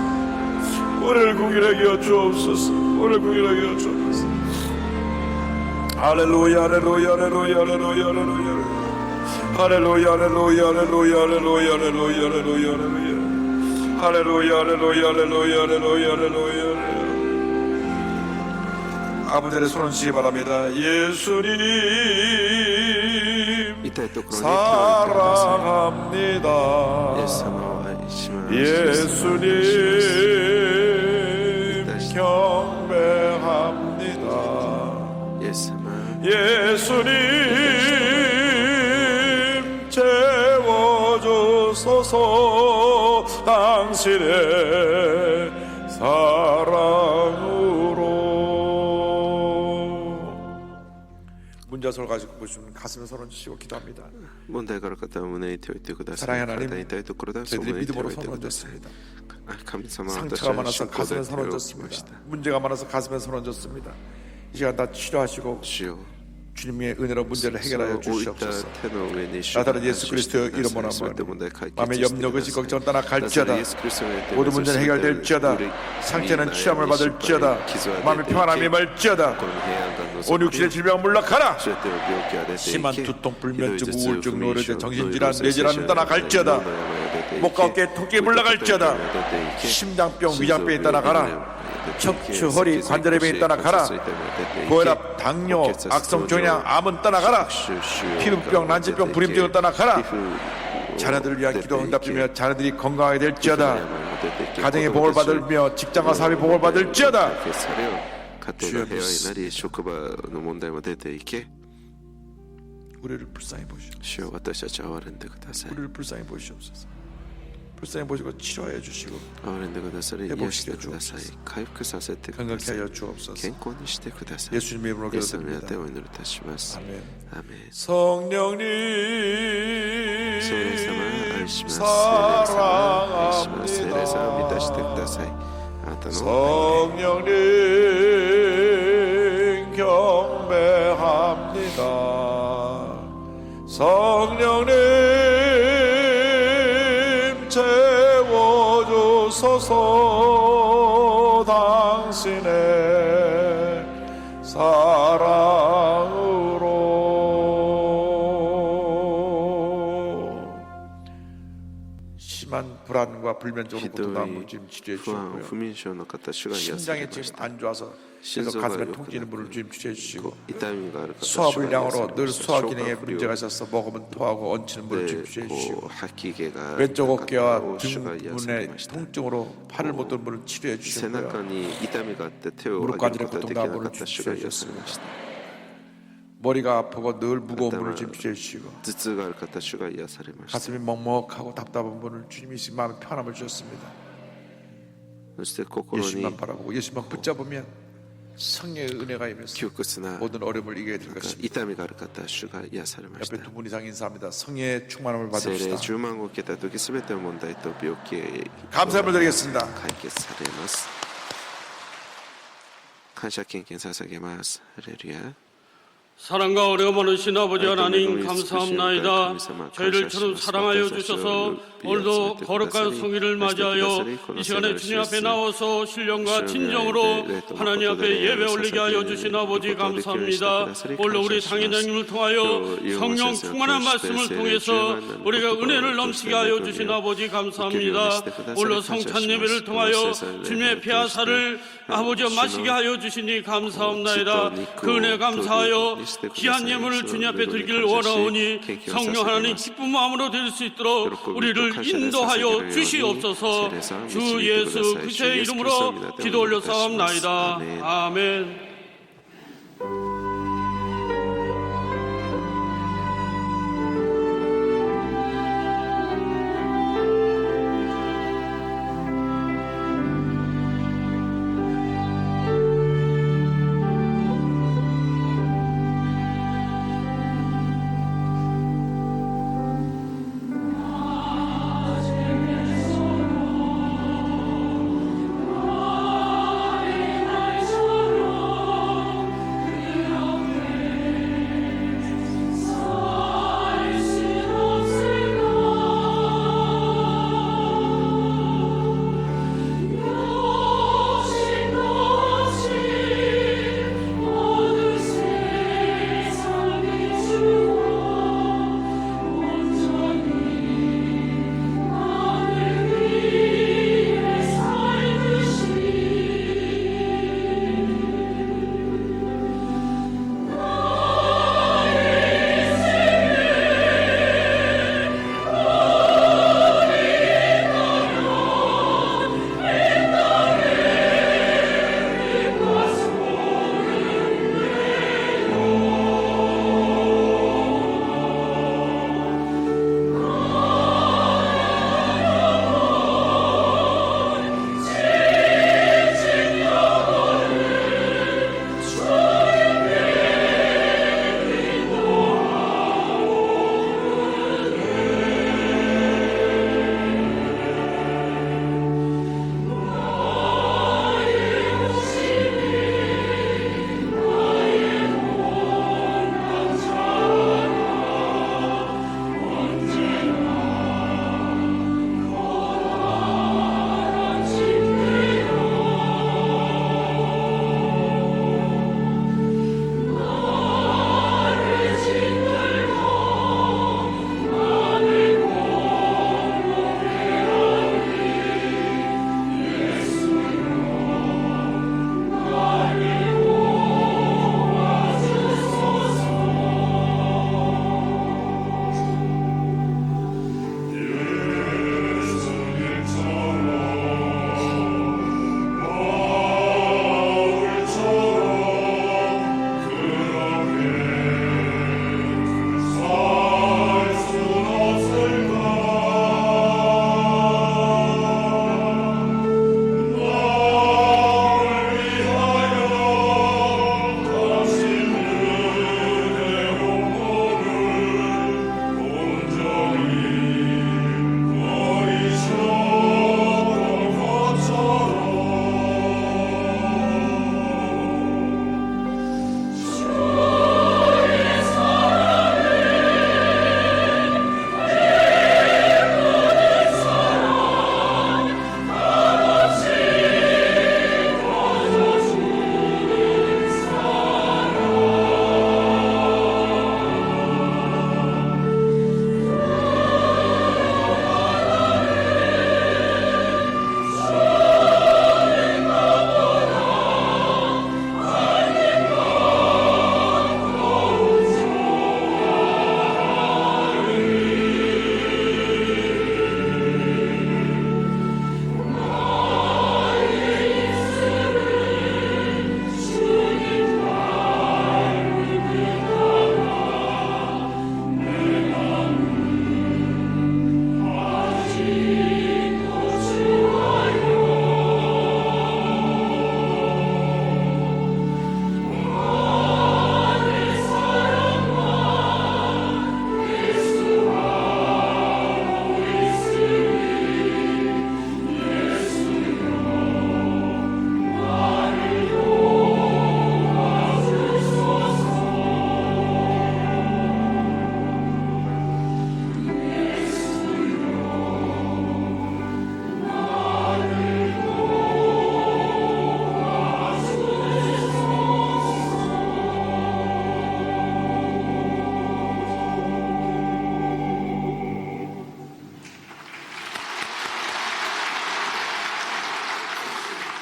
우리를 구기하게 하여 주옵소서. 우리를 구기하게 하여 주옵소서. 할렐루야 할렐루야 할렐루야 할렐루야 할렐루야 할렐루야 할렐루야 할렐루야 할렐루야 할렐루야 할렐루야 할렐루야 할렐루야 할렐루야 할렐루야 할렐루야 아버지의 손을 주시기 바랍니다. 예수님 사랑합니다. 예수님 경배합니다. 예수님 채워주소서 당신의 사랑으로. 문자서를 가지고 보시면 가슴에 손을 주시고 기도합니다. 사랑의 하나님, 저희들이 믿음으로 손을 얹었습니다. 상처가 많아서 가슴에 손을 얹었습니다. 문제가 많아서 가슴에 손을 얹었습니다. 이 시간 다 치료하시고 주님의 은혜로 문제를 해결하여 주시옵소서. 나사렛 예수 그리스도의 이름으로 마음의 염려 의식 걱정을 떠나 갈지어다. 모든 문제는 해결될지어다. 상처는 치유함을 받을지어다. 마음의 평안함이 말지어다. 온 육신의 질병은 물러가라. 심한 두통, 불면증, 우울증, 노래제, 정신질환, 뇌질환은 떠나갈지어다. 목과 어깨 통증이 물러갈지어다. 심장병, 위장병이 떠나가라. 척추, 허리, 관절의 병이 떠나가라. 고혈압, 당뇨, 악성 종양, 암은 떠나가라. 피부병, 난치병, 불임증은 떠나가라. 자녀들을 위한 기도 응답되며 자녀들이 건강하게 될지어다. 가정의 복을 받으며 직장과 사업의 복을 받을지어다. 주여 믿습니다. 우리를 불쌍히 보시옵소서. 우리를 불쌍히 보시옵소서. 불쌍히 보시고 치료하여 주시고 회복시켜 주옵소서. 건강케 하여 주옵소서. 예수님의 이름으로 기도드립니다. 아멘. 성령님 사랑합니다. 성령님 경배합니다. 성령님 채워주소서 당신의 사랑으로. 심한 불안과 불면증으로 고통당하고 지금 치료해 주시고요. 심장이 지금 안 좋아서 그래서 가슴에 통증있는 분을 주님 치료해 주시고, 소화불량으로 늘 소화 기능에 문제가 있어서 먹으면 토하고 얹히는 분을 주님 치료해 주시고, 왼쪽 어깨와 등문의 통증으로 팔을 못 드는 분을 치료해 주시고요, 무릎 관절에 고통당한 분을 주님 치료해 주셨습니다. 머리가 아프고 늘 무거운 분을 주님 치료해 주시고, 가슴이 먹먹하고 답답한 분을 주님이 지금 마음에 편함을 주셨습니다. 예수님만 바라보고 예수님만 붙잡으면 성령의 은혜가 임해서 모든 어려움을 이기게 될 것입니다. 옆에 두 분 이상 인사합니다. 성령의 충만함을 받읍시다. 감사함을 드리겠습니다. 사랑과 어려움 많으신 아버지 하나님 감사합나이다. 저희를 처럼 사랑하여 주셔서 오늘도 거룩한 성일을 맞이하여 이 시간에 주님 앞에 나와서 신령과 진정으로 하나님 앞에 예배 올리게 하여 주신 아버지 감사합니다. 오늘 우리 당회장님을 통하여 성령 충만한 말씀을 통해서 우리가 은혜를 넘치게 하여 주신 아버지 감사합니다. 오늘 성찬 예배를 통하여 주님의 피하사를 아버지와 마시게 하여 주시니 감사합나이다. 그 은혜 감사하여 귀한 예물을 주님 앞에 드리길 원하오니 성령 하나님 기쁜 마음으로 드릴 수 있도록 우리를 인도하여 주시옵소서. 주 예수 그리스도의 이름으로 기도 올려사옵나이다. 아멘.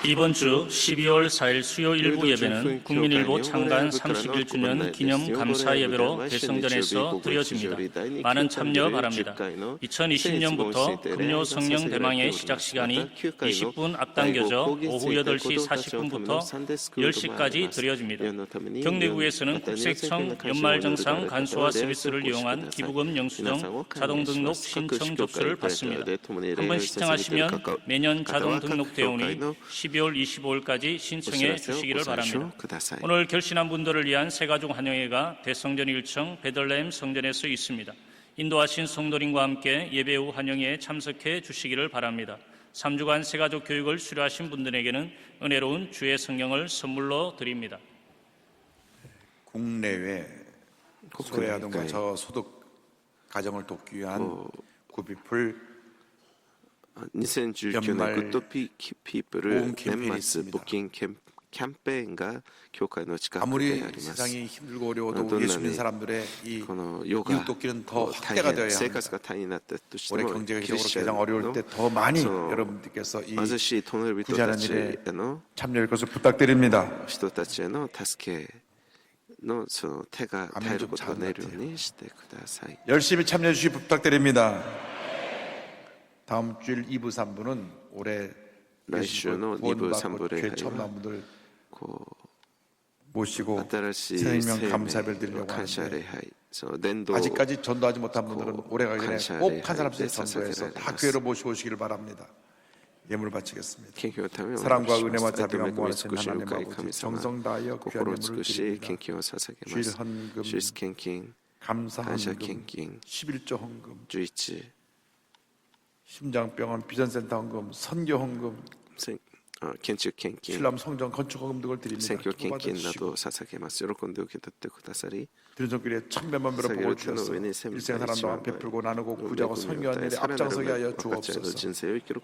이번 주 12월 4일 수요 일부 예배는 국민일보 창간 31주년 기념 감사 예배로 대성전에서 드려집니다. 많은 참여 바랍니다. 2020년부터 금요 성령 대망의 시작 시간이 20분 앞당겨져 오후 8시 40분부터 10시까지 드려집니다. 경내구에서는 국세청 연말정상 간소화 서비스를 이용한 기부금 영수증 자동 등록 신청 접수를 받습니다. 한번 신청하시면 매년 자동 등록되어 오니 12월 25일까지 신청해 주시기를 바랍니다. 오늘 결신한 분들을 위한 새가족 환영회가 대성전 1층 베들레헴 성전에서 있습니다. 인도하신 성도님과 함께 예배 후 환영회에 참석해 주시기를 바랍니다. 3주간 새가족 교육을 수료하신 분들에게는 은혜로운 주의 성경을 선물로 드립니다. 국내외 소외아동과 저소득 가정을 돕기 위한 구비풀 2019年グッドピープル年末募金キャンペーンが教会の近く 아무리 であります。 세상이 힘들고 어려워도 예수 믿는 사람들의 이 この世 이웃 が 돕기는 더 大 확대가 変 되어야 生 합니다. 活が大変になったとして 올해 も 경제적으로 クリスチャン 가장 어려울 の 때 더 많이 その 여러분들께서 이 貧しい隣人 부자는 たち 일에 への 참여할 것을 부탁드립니다. 人たちへの助けのその手が耐えることができるようにしてください。 열심히 참여해 주시 부탁드립니다. 다음 주일 2부 3부는 올해 来週の2部3部礼 교회 拝 처음 は 나온 분들 こう 모시고 新しい 생명 生 감사를 命 드리려고 の感謝礼 하는데 拝その伝道 아직까지 전도하지 못한 분들은 올해 가기 전에 감사 꼭礼 한 사람씩 때 전도해서 다 사사기를 교회로 모시오시기를 바랍니다. 예물을 바치겠습니다. 献金のためを 사랑과 お願いします 은혜와 자비가 愛と恵み 모아진 尽くし 하나님 深い 아버지 神様 정성 다하여 귀한 心を 예물을 尽くし 드립니다. 献金を捧げま 주일 す 헌금 主日献金 감사 感謝 헌금 献金 11조 헌금 11 심장병원 비전센터 헌금 선교 헌금 建築献金 신람 성전 건축 헌금 등을 드립니다. 選挙献金など 기도받으시고 を捧げます喜んで受け取ってくださり 들은손길에 천배만 배로 복을 주셔서 일생 사람과 베풀고 나누고 구자고 선교하는 일에 앞장서게 하여 주옵소서.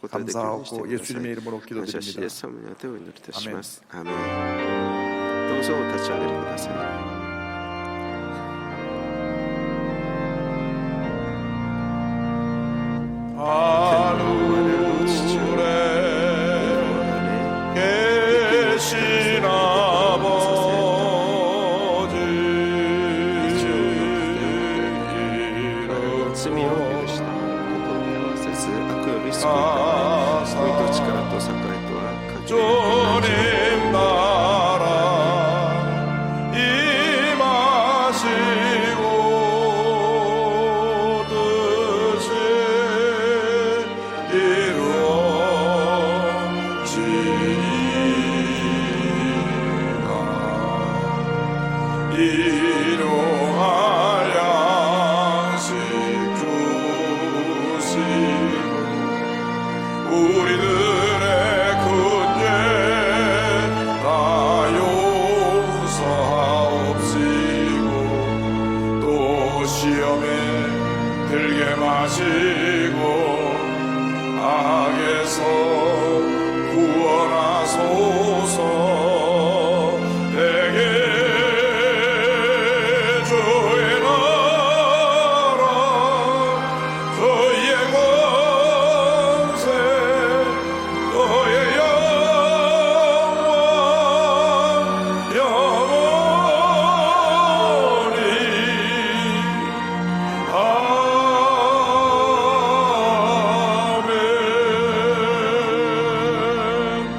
감사하고 예수님의 이름으로 感謝しイエ 기도드립니다. ス様によってお祈りいたしますアーメンどうぞお立ち上がりください 계신 아버지 罪を許した心に合わせず悪より救いたまえ恋と力と栄とは価値 주님 나라 임하시고 뜻이 이루어지리라 일용할 양식 주시고 우리들의 큰죄 다 용서하옵시고 또 시험에 들게 마시고 악에서 구원하소서 내게 주의 나라 너의 권세 너의 영원 영원히 아멘.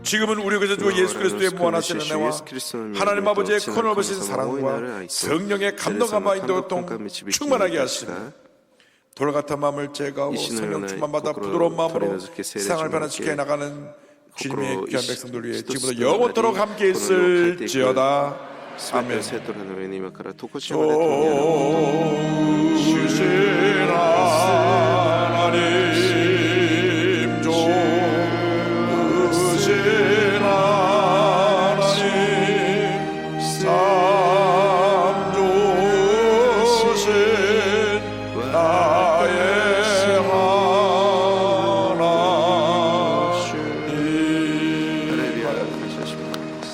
지금은 우리 그저 주 예수 그리스도의 무한하신 은혜와 하나님 아버지의 큰얼버신 사랑과 성령의 감동함과 인도통 충만하게 하시고 돌같은 마음을 제거하고 성령 충만받아 부드러운 마음으로 세상을 변화시켜 나가는 주님의 귀한 백성들 위해 지금부터 영원토록 함께 있을지어다. 아멘. 주신 하나님 좋으신 하나님 참 좋으신 나의 하나님 感謝します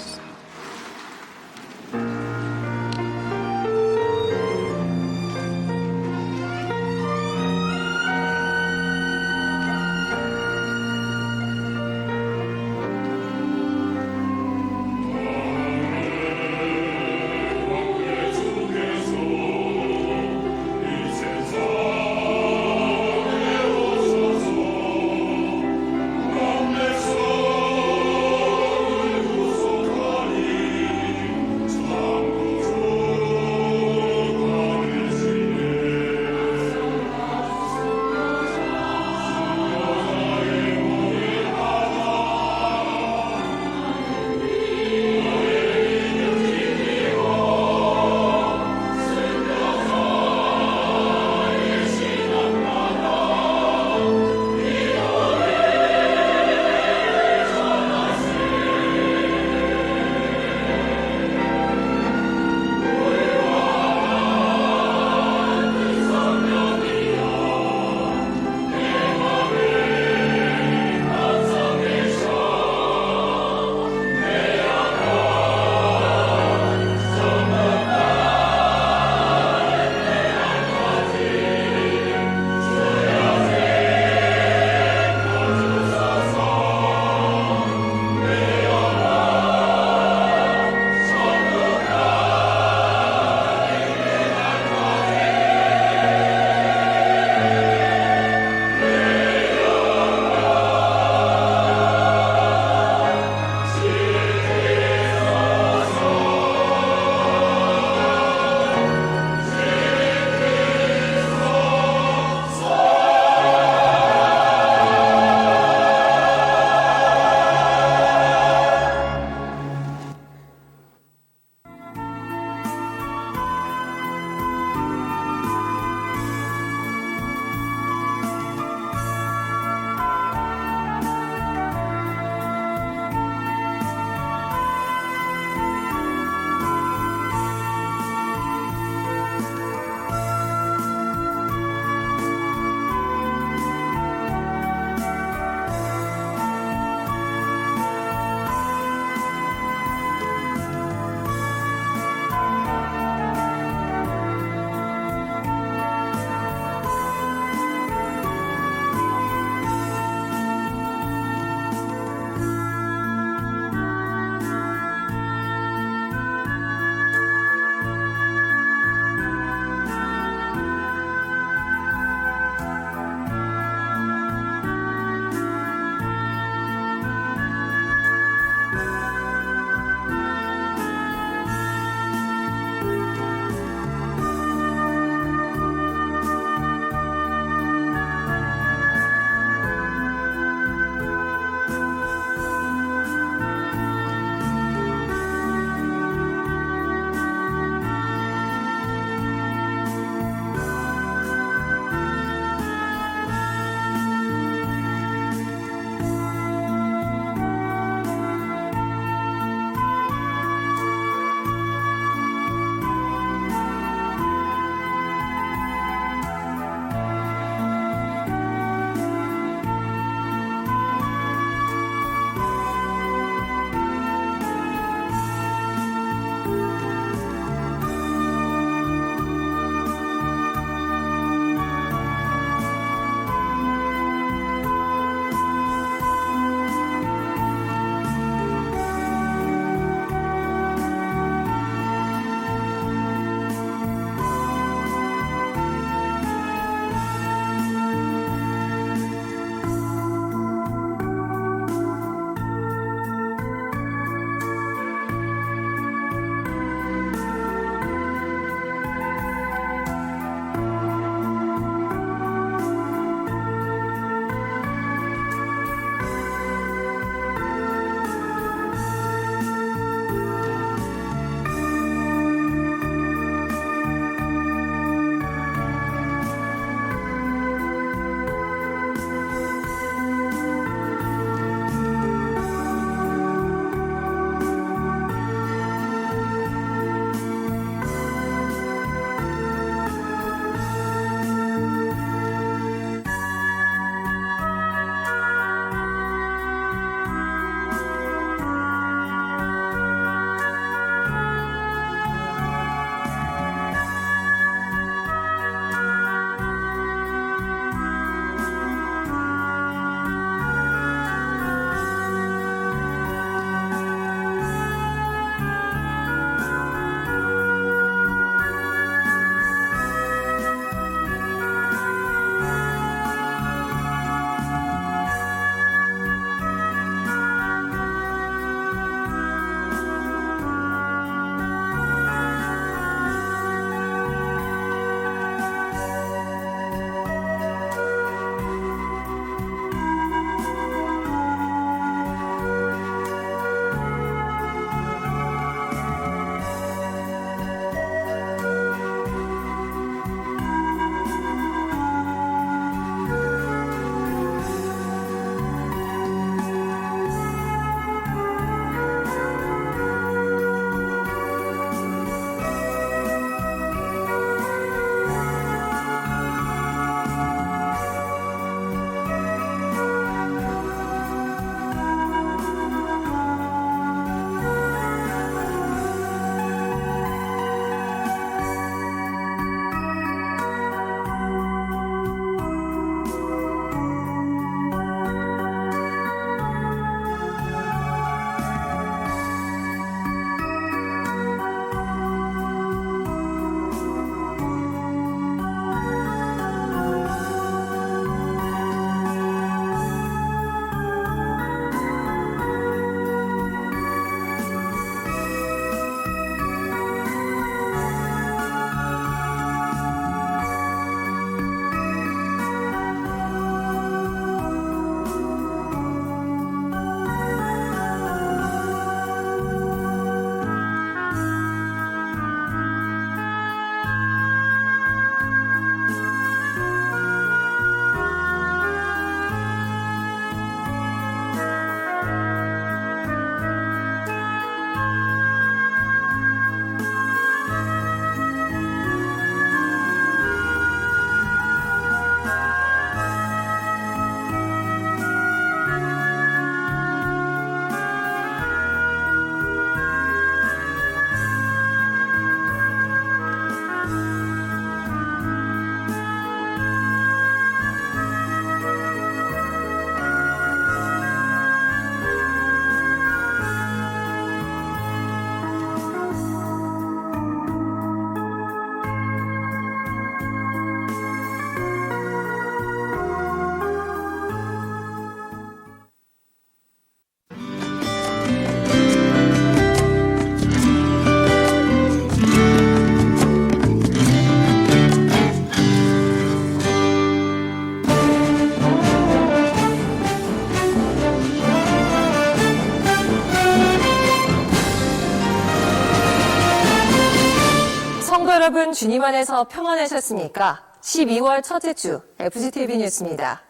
여러분 주님 안에서 평안하셨습니까? 12월 첫째 주 FGTV 뉴스입니다.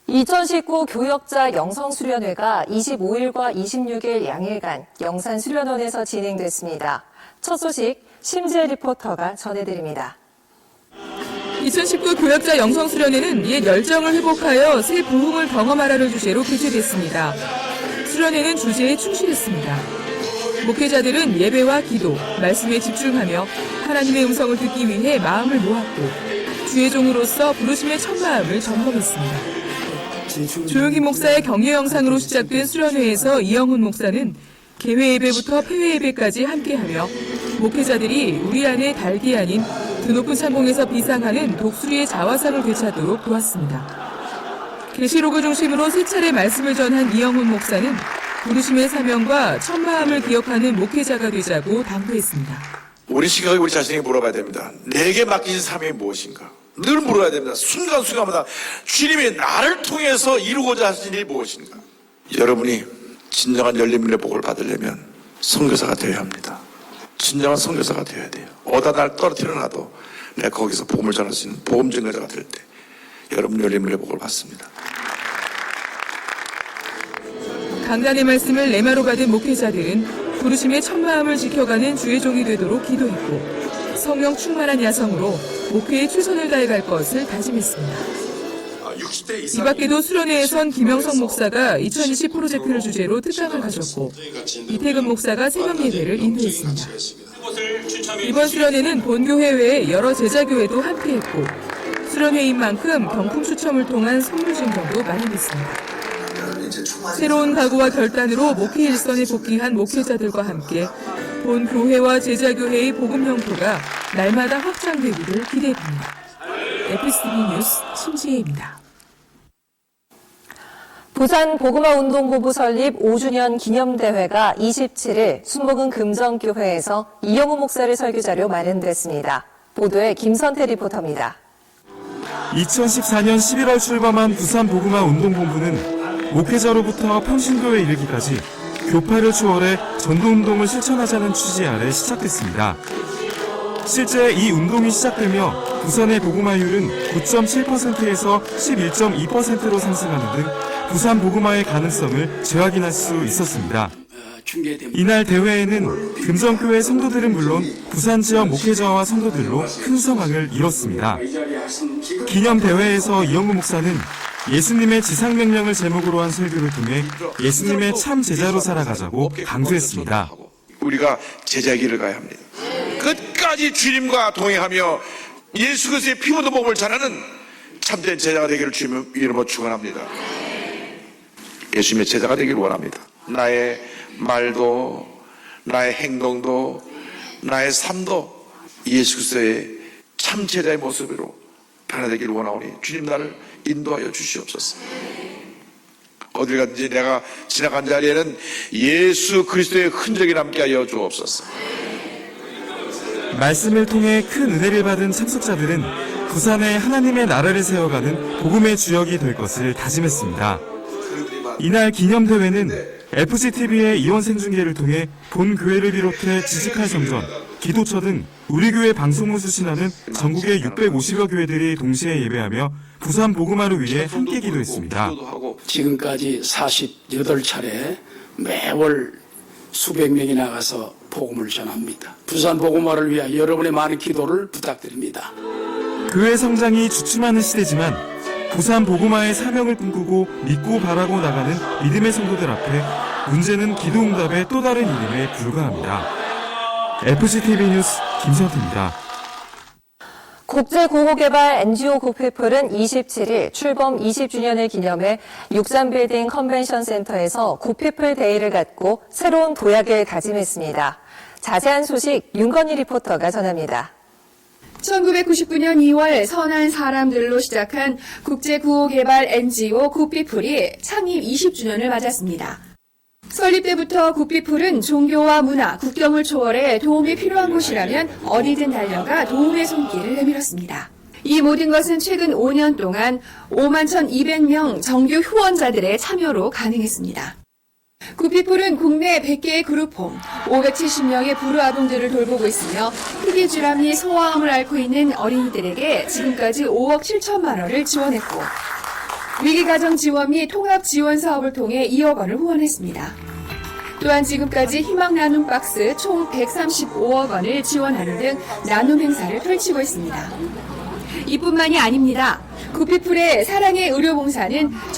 2019 교역자 영성수련회가 25일과 26일 양일간 영산수련원에서 진행됐습니다. 첫 소식 심지혜 리포터가 전해드립니다. 2019 교역자 영성수련회는 옛 열정을 회복하여 새 부흥을 경험하라를 주제로 개최됐습니다. 수련회는 주제에 충실했습니다. 목회자들은 예배와 기도, 말씀에 집중하며 하나님의 음성을 듣기 위해 마음을 모았고 주의 종으로서 부르심의 첫 마음을 점검했습니다. 조용희 목사의 격려 영상으로 시작된 수련회에서 이영훈 목사는 개회 예배부터 폐회 예배까지 함께하며 목회자들이 우리 안에 닭이 아닌 드높은 창공에서 비상하는 독수리의 자화상을 되찾도록 도왔습니다. 계시록을 중심으로 세 차례 말씀을 전한 이영훈 목사는 부르심의 사명과 첫 마음을 기억하는 목회자가 되자고 당부했습니다. 우리 시각에 우리 자신에게 물어봐야 됩니다. 내게 맡기신 사명이 무엇인가? 늘 물어야 됩니다. 순간순간마다 주님이 나를 통해서 이루고자 하신 일이 무엇인가? 여러분이 진정한 열림의 복을 받으려면 선교사가 되어야 합니다. 진정한 선교사가 되어야 돼요. 어디다 날 떨어뜨려 놔도 내가 거기서 복음을 전할 수 있는 복음 증거자가 될 때 여러분 열림의 복을 받습니다. 강단의 말씀을 레마로 받은 목회자들은 부르심의 첫 마음을 지켜가는 주의 종이 되도록 기도했고 성령 충만한 야성으로 목회에 최선을 다해갈 것을 다짐했습니다. 이 밖에도 수련회에선 김영성 목사가 2020 프로젝트를 주제로 특강을 가졌고 이태근 목사가 새벽 예배를 인도했습니다. 이번 수련회는 본교회 외에 여러 제자교회도 함께했고 수련회인 만큼 경품 추첨을 통한 선물 증정도 마련했습니다. 새로운 각오와 결단으로 목회 일선에 복귀한 목회자들과 함께 본 교회와 제자교회의 복음 형토가 날마다 확장되기를 기대합니다. FGTV 뉴스 심지혜입니다. 부산 복음화 운동본부 설립 5주년 기념대회가 27일 순복음 금정교회에서 이영우 목사를 설교자료 마련됐습니다. 보도에 김선태 리포터입니다. 2014년 11월 출범한 부산 복음화 운동본부는 목회자로부터 평신교에 이르기까지 교파를 추월해 전도운동을 실천하자는 취지 아래 시작됐습니다. 실제 이 운동이 시작되며 부산의 복음화율은 9.7%에서 11.2%로 상승하는 등 부산 복음화의 가능성을 재확인할 수 있었습니다. 이날 대회에는 금정교회 성도들은 물론 부산 지역 목회자와 성도들로 큰 성황을 이뤘습니다. 기념 대회에서 이영구 목사는 예수님의 지상명령을 제목으로 한 설교를 통해 예수님의 참 제자로 살아가자고 강조했습니다. 우리가 제자의 길을 가야 합니다. 끝까지 주님과 동행하며 예수 그리스도의 피 묻은 복음을 전하는 참된 제자가 되기를 주님 이름으로 축원합니다. 예수님의 제자가 되기를 원합니다. 나의 말도 나의 행동도 나의 삶도 예수 그리스도의 참 제자의 모습으로 변화되기를 원하오니 주님 나를 인도하여 주시옵소서. 어딜 갔든지 내가 지나간 자리에는 예수 그리스도의 흔적이 남게 하여 주옵소서. 말씀을 통해 큰 은혜를 받은 참석자들은 부산에 하나님의 나라를 세워가는 복음의 주역이 될 것을 다짐했습니다. 이날 기념대회는 FGTV의 이원 생중계를 통해 본 교회를 비롯해 지식할 성전, 기도처 등 우리 교회 방송을 수신하는 전국의 650여 교회들이 동시에 예배하며 부산 복음화를 위해 함께 기도했습니다. 지금까지 48차례 매월 수백 명이 나가서 복음을 전합니다. 부산 복음화를 위해 여러분의 많은 기도를 부탁드립니다. 교회 성장이 주춤하는 시대지만 부산 복음화의 사명을 꿈꾸고 믿고 바라고 나가는 믿음의 성도들 앞에 문제는 기도응답의 또 다른 이름에 불과합니다. FGTV 뉴스 김선태입니다. 국제구호개발 NGO 굿피플은 27일 출범 20주년을 기념해 육산빌딩 컨벤션센터에서 굿피플 데이를 갖고 새로운 도약을 다짐했습니다. 자세한 소식 윤건희 리포터가 전합니다. 1999년 2월 선한 사람들로 시작한 국제구호개발 NGO 굿피플이 창립 20주년을 맞았습니다. 설립 때부터 굿피플은 종교와 문화, 국경을 초월해 도움이 필요한 곳이라면 어디든 달려가 도움의 손길을 내밀었습니다. 이 모든 것은 최근 5년 동안 51,200명 정규 후원자들의 참여로 가능했습니다. 구피풀은 국내 100개의 그룹홈, 570명의 불우아동들을 돌보고 있으며 희귀질환 및 소아암을 앓고 있는 어린이들에게 지금까지 5억 7천만 원을 지원했고 위기가정 지원 및 통합 지원 사업을 통해 2억 원을 후원했습니다. 또한 지금까지 희망 나눔 박스 총 135억 원을 지원하는 등 나눔 행사를 펼치고 있습니다. 이뿐만이 아닙니다. 구피풀의 사랑의 의료봉사는